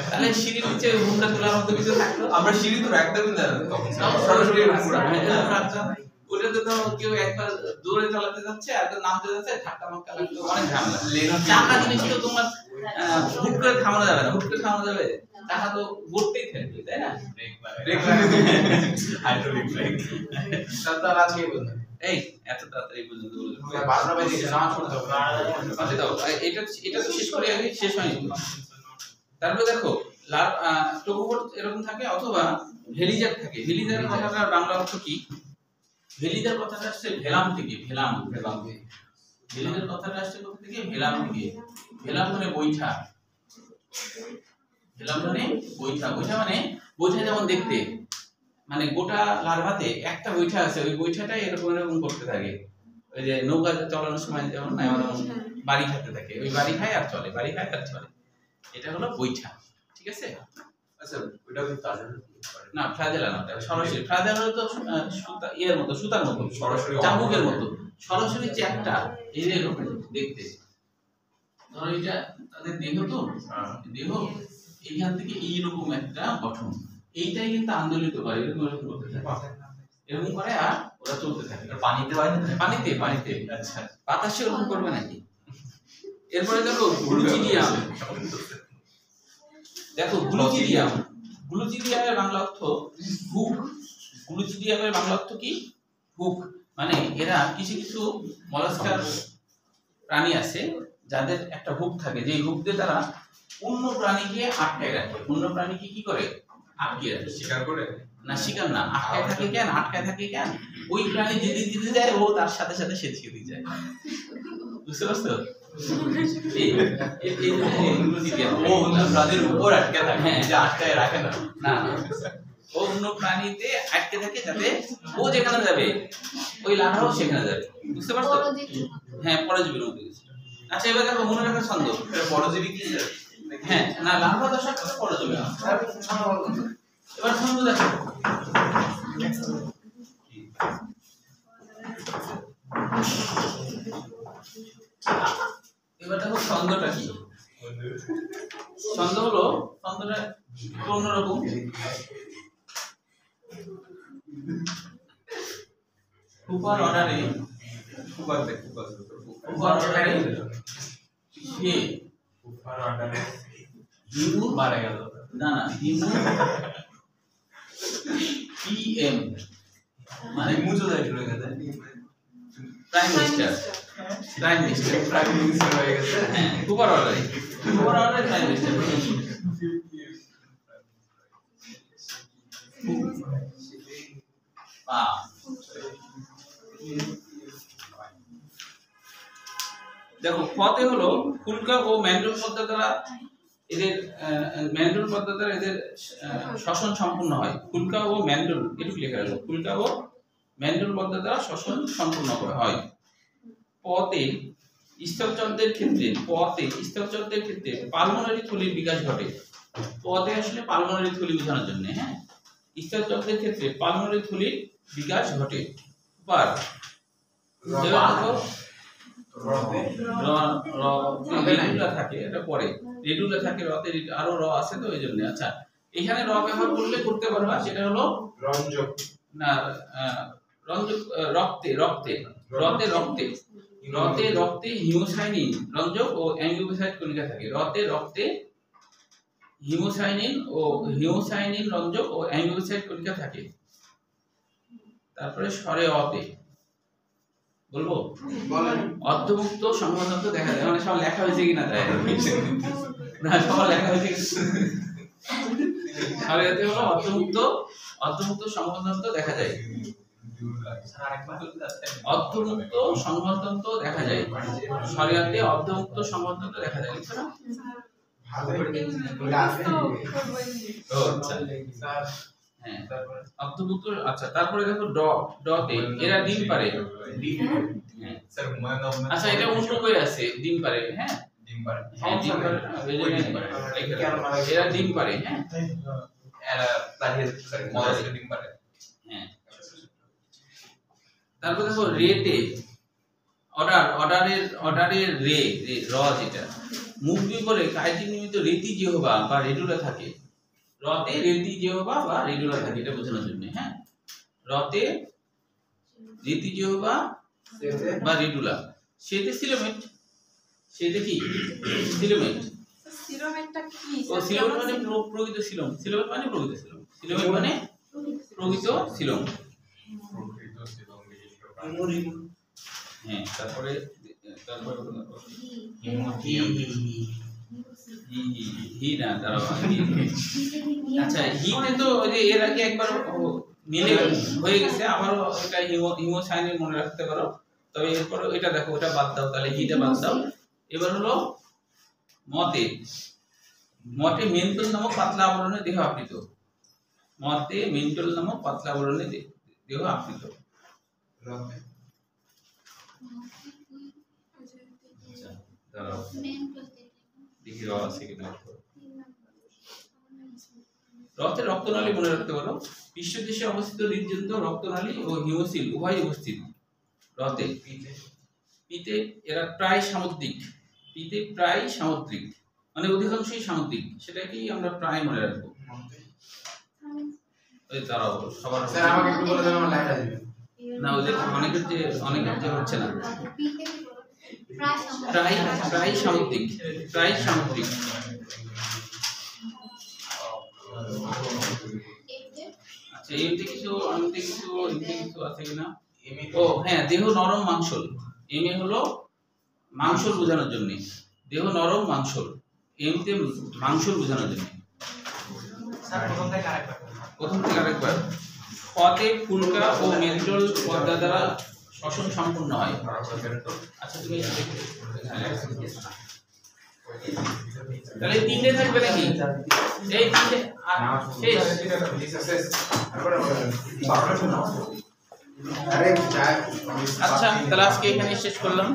[SPEAKER 1] তাহলে সিঁড়ির নিচে হুমড়া তোলার মতো কিছু থাকতো।
[SPEAKER 2] আমরা সিঁড়ি তো একদমই না, তখন
[SPEAKER 1] সরাসরি ওটাতে তো কেউ একবার দৌড়ে চালাতে যাচ্ছে আর নামতে যাচ্ছে, ধাক্কা মাক্কা লাগতো, অনেক ঝামেলা। চাকা জিনিস তো তোমার হুট করে থামানো যাবে না, হুট করে থামানো যাবে, চাকা তো ঘুরতেই থাকবে, তাই না?
[SPEAKER 2] Hydraulic break.
[SPEAKER 1] তাহলে আজকে বলুন এই এত তাড়াতাড়ি পর্যন্ত বলুন, 12টা বাজে গেছে, নামাজ পড়তে হবে। আচ্ছা দাও, এটা তো শেষ করে আগে, শেষ হয়নি। তারপরে দেখো টোকোফোর এরকম থাকে, অথবা ভেলিজার থাকে। ভেলিজার কথাটার বাংলা অর্থ কি? ভেলিজার কথাটা আসছে ভেলাম থেকে, ভেলাম, ভেলিজার কথাটা আসছে কোথা থেকে? ভেলাম থেকে। ভেলাম মানে বৈঠা, ভেলাম মানে বৈঠা, বৈঠা মানে বৈঠা যেমন দেখতে, মানে গোটা লার্ভাতে একটা বৈঠা আছে, ওই বৈঠাটাই এরকম এরকম করতে থাকে। ওই যে নৌকা চালানোর সময় যেমন বাড়ি খাতে থাকে, ওই বাড়ি খায় আর চলে, বাড়ি খায় আর চলে, এটা হলো বৈঠা। ঠিক আছে?
[SPEAKER 2] আচ্ছা ওটা কি ফ্লাজেলা
[SPEAKER 1] না, ফ্লাজেলা না, সরাসরি ফ্লাজেলা তো সুতা, ইয়ের মতো, সুতার মতো,
[SPEAKER 2] সরাসরি
[SPEAKER 1] চাবুকের মতো, সরাসরি চ্যাপ্টা এরকম দেখতে। ধরো এটা তাদের দেহ, তো দেহ এইখান থেকে এইরকম একটা গঠন, এইটাই কিন্তু আন্দোলিত করে, এরকম এরকম করতে থাকে, এরকম করে আর ওরা চলতে থাকে।
[SPEAKER 2] পানিতে হয় না?
[SPEAKER 1] পানিতে, পানিতে।
[SPEAKER 2] আচ্ছা,
[SPEAKER 1] বাতাসে ওরকম করবে নাকি? এরপরে দেখো গ্লুচিডিয়াম, দেখো গ্লুচিডিয়াম, গ্লুচিডিয়ামের বাংলা অর্থ হুক। গ্লুচিডিয়ামের বাংলা অর্থ কি? হুক। মানে এরা কিছু কিছু মলাস্কার প্রাণী আছে যাদের একটা হুক থাকে, যে হুক দিয়ে তারা অন্য প্রাণীকে আটকায় রাখে। অন্য প্রাণীকে কি করে? আটকে রাখে।
[SPEAKER 2] শিকার করে
[SPEAKER 1] না, শিকার না, আটকায় থাকে কেন? আটকায় থাকে কেন? ওই প্রাণী যেদিকে যেতে যায় ও তার সাথে সাথে সেদিকে যায়। বুঝতে পারছো?
[SPEAKER 2] ও অন্য প্রাণীর উপর আটকে থাকে,
[SPEAKER 1] হ্যাঁ,
[SPEAKER 2] যে আটকায় রাখে না।
[SPEAKER 1] না না, ও অন্য প্রাণীতে আটকে থাকে যাতে ও যেখানে যাবে ওই লার্ভাও সেখানে যাবে। বুঝতে পারছো? হ্যাঁ, পরজীবীর মধ্যে গেছে। আচ্ছা, এবার দেখো মনে রাখার ছন্দ।
[SPEAKER 2] পরজীবী কি স্যার?
[SPEAKER 1] হ্যাঁ, না, লার্ভা দশা পরজীবী। এবার ছন্দ দেখো। এবার দেখো ছন্দটা কি। ছন্দ হলো, ছন্দটা অন্যরকম। উপর অর্ডারে কে হিমু
[SPEAKER 2] মারা গেল।
[SPEAKER 1] না না, হিমু পিএম মানে
[SPEAKER 2] মুজোদাই চলে গেছে,
[SPEAKER 1] prime minister. Prime minister,
[SPEAKER 2] prime minister হয়ে গেছে।
[SPEAKER 1] হ্যাঁ, উপর অর্ডারে প্রাইম মিনিস্টার। দেখো ফতে হলো ফুলকা ও ম্যান্ডল পদ্ধতি দ্বারা এদের শ্বসন সম্পূর্ণ হয়। ফুলকা ও ম্যান্ডল, এটুকু লেখা হলো, ফুলকা ও ম্যান্ডল পদ্ধতি দ্বারা শ্বসন সম্পূর্ণ হয়। পতে স্থলচন্দ্রের ক্ষেত্রে পালমোনারি থলির বিকাশ ঘটে। পদে আসলে পালমোনারি থলি বোঝানোর জন্য, হ্যাঁ, স্থলচন্দ্রের ক্ষেত্রে পালমোনারি থলির বিকাশ ঘটে। বার রেডুলা থাকে, এটা পরে রেডুলা থাকে, রতে আরো র আছে তো এই জন্য। আচ্ছা, এখানে র ব্যবহার করলে করতে পারবা, সেটা হলো
[SPEAKER 2] রঞ্জক
[SPEAKER 1] না, রঞ্জক রক্তে হিমোসাইনিন রঞ্জক ও অ্যাঙ্গিওসাইড কণিকা থাকে। রক্তে হিমোসাইনিন রঞ্জক ও অ্যাঙ্গিওসাইড কণিকা থাকে। তারপরে স্বরে অতে বলবো, অর্ধমুক্ত সংবন্ধ দেখা যায়, মানে সব লেখা হয়েছে কিনা যায় না, সব লেখা হয়েছে স্বরে অতে হলো অর্ধমুক্ত সংবন্ধ দেখা যায়। অর্ধমুক্ত সংবন্ধ দেখা যায়, শরীয়তে অর্ধমুক্ত সংবন্ধ দেখা যায়। লিখছো না? হ্যাঁ, অর্ধমুক্ত। আচ্ছা, তারপরে দেখো ডতে এরা ডিম পারে।
[SPEAKER 2] স্যার হুমায়ুন আহমেদ।
[SPEAKER 1] আচ্ছা, এটা অন্য বই আছে, ডিম পারে। হ্যাঁ,
[SPEAKER 2] ডিম পারে।
[SPEAKER 1] হ্যাঁ, ডিম পারে। এরা ডিম পারে। হ্যাঁ,
[SPEAKER 2] এরা প্লাটিয়াস স্যার মলাস্কা ডিম পারে।
[SPEAKER 1] হ্যাঁ, তারপর দেখো রেতে অর্ডারের রে র, যেটা মুখ বিপরে কাইটিন নিমিত্ত রেতি জিহ্বা বা রেডুলা থাকে। রতে রেতি জিহ্বা বা রেডুলা থাকে, এটা বোঝানোর জন্য। হ্যাঁ, রতে রেতি জিহ্বা বা রেডুলা। সেতে সিলোমেট। সেতে কি সিলোমেট?
[SPEAKER 4] সিলোমেটটা কি?
[SPEAKER 1] ও সিলোমেট মানে প্রকৃত সিলোম। সিলোমেট মানে প্রকৃত সিলোম। সিলোমেট মানে প্রকৃত সিলোম। হ্যাঁ, তারপরে হি না, দাঁড়াও। আচ্ছা, হিতে তো ওই যে এর আগে একবার মিলে হয়ে গেছে, আবারও এটা হিমোসাইনিন মনে রাখতে পারো। তবে এরপর এটা দেখো, ওটা বাদ দাও, তাহলে হিটা বাদ দাও। এবার হলো মতে মেন্টল নামক পাতলা আবরণে দেহ আবৃত। মতে মেন্টল নামক পাতলা আবরণে দেহ আবৃত। আচ্ছা, দাঁড়াও দেখি র আছে কিনা। রক্তের রক্তনালী মনে রাখতে পারো। পৃষ্ঠদেশে অবস্থিত হৃদযন্ত্র, রক্তনালী ও হিমোসিল উভয়ই উপস্থিত রতে। পিতে এরা প্রায় সামুদ্রিক। মানে অধিকাংশই সামুদ্রিক, সেটাকেই আমরা প্রায় মনে রাখবো। ওই দাঁড়াও, সবার
[SPEAKER 2] স্যার আমাকে একটু বলে দেন, আমার লেখা দিবেন
[SPEAKER 1] না, ওই যে অনেকের যে হচ্ছে না। প্রায় সামুদ্রিক। আচ্ছা, এমনি কিছু আছে কিনা? ও হ্যাঁ, দেহ নরম মাংসল। এমএ হলো মাংসল বোঝানোর জন্য, দেহ নরম মাংসল, এমতে মাংসল বোঝানোর জন্য। প্রথম থেকে আরেকবার, পদে ফুলকা ও মেন্টল পর্দা দ্বারা শ্বসন সম্পূর্ণ হয়। আচ্ছা তুমি তাহলে তিনটে থাকবে নাকি? এই তিনটে শেষ। আচ্ছা তাহলে আজকে এখানে শেষ করলাম।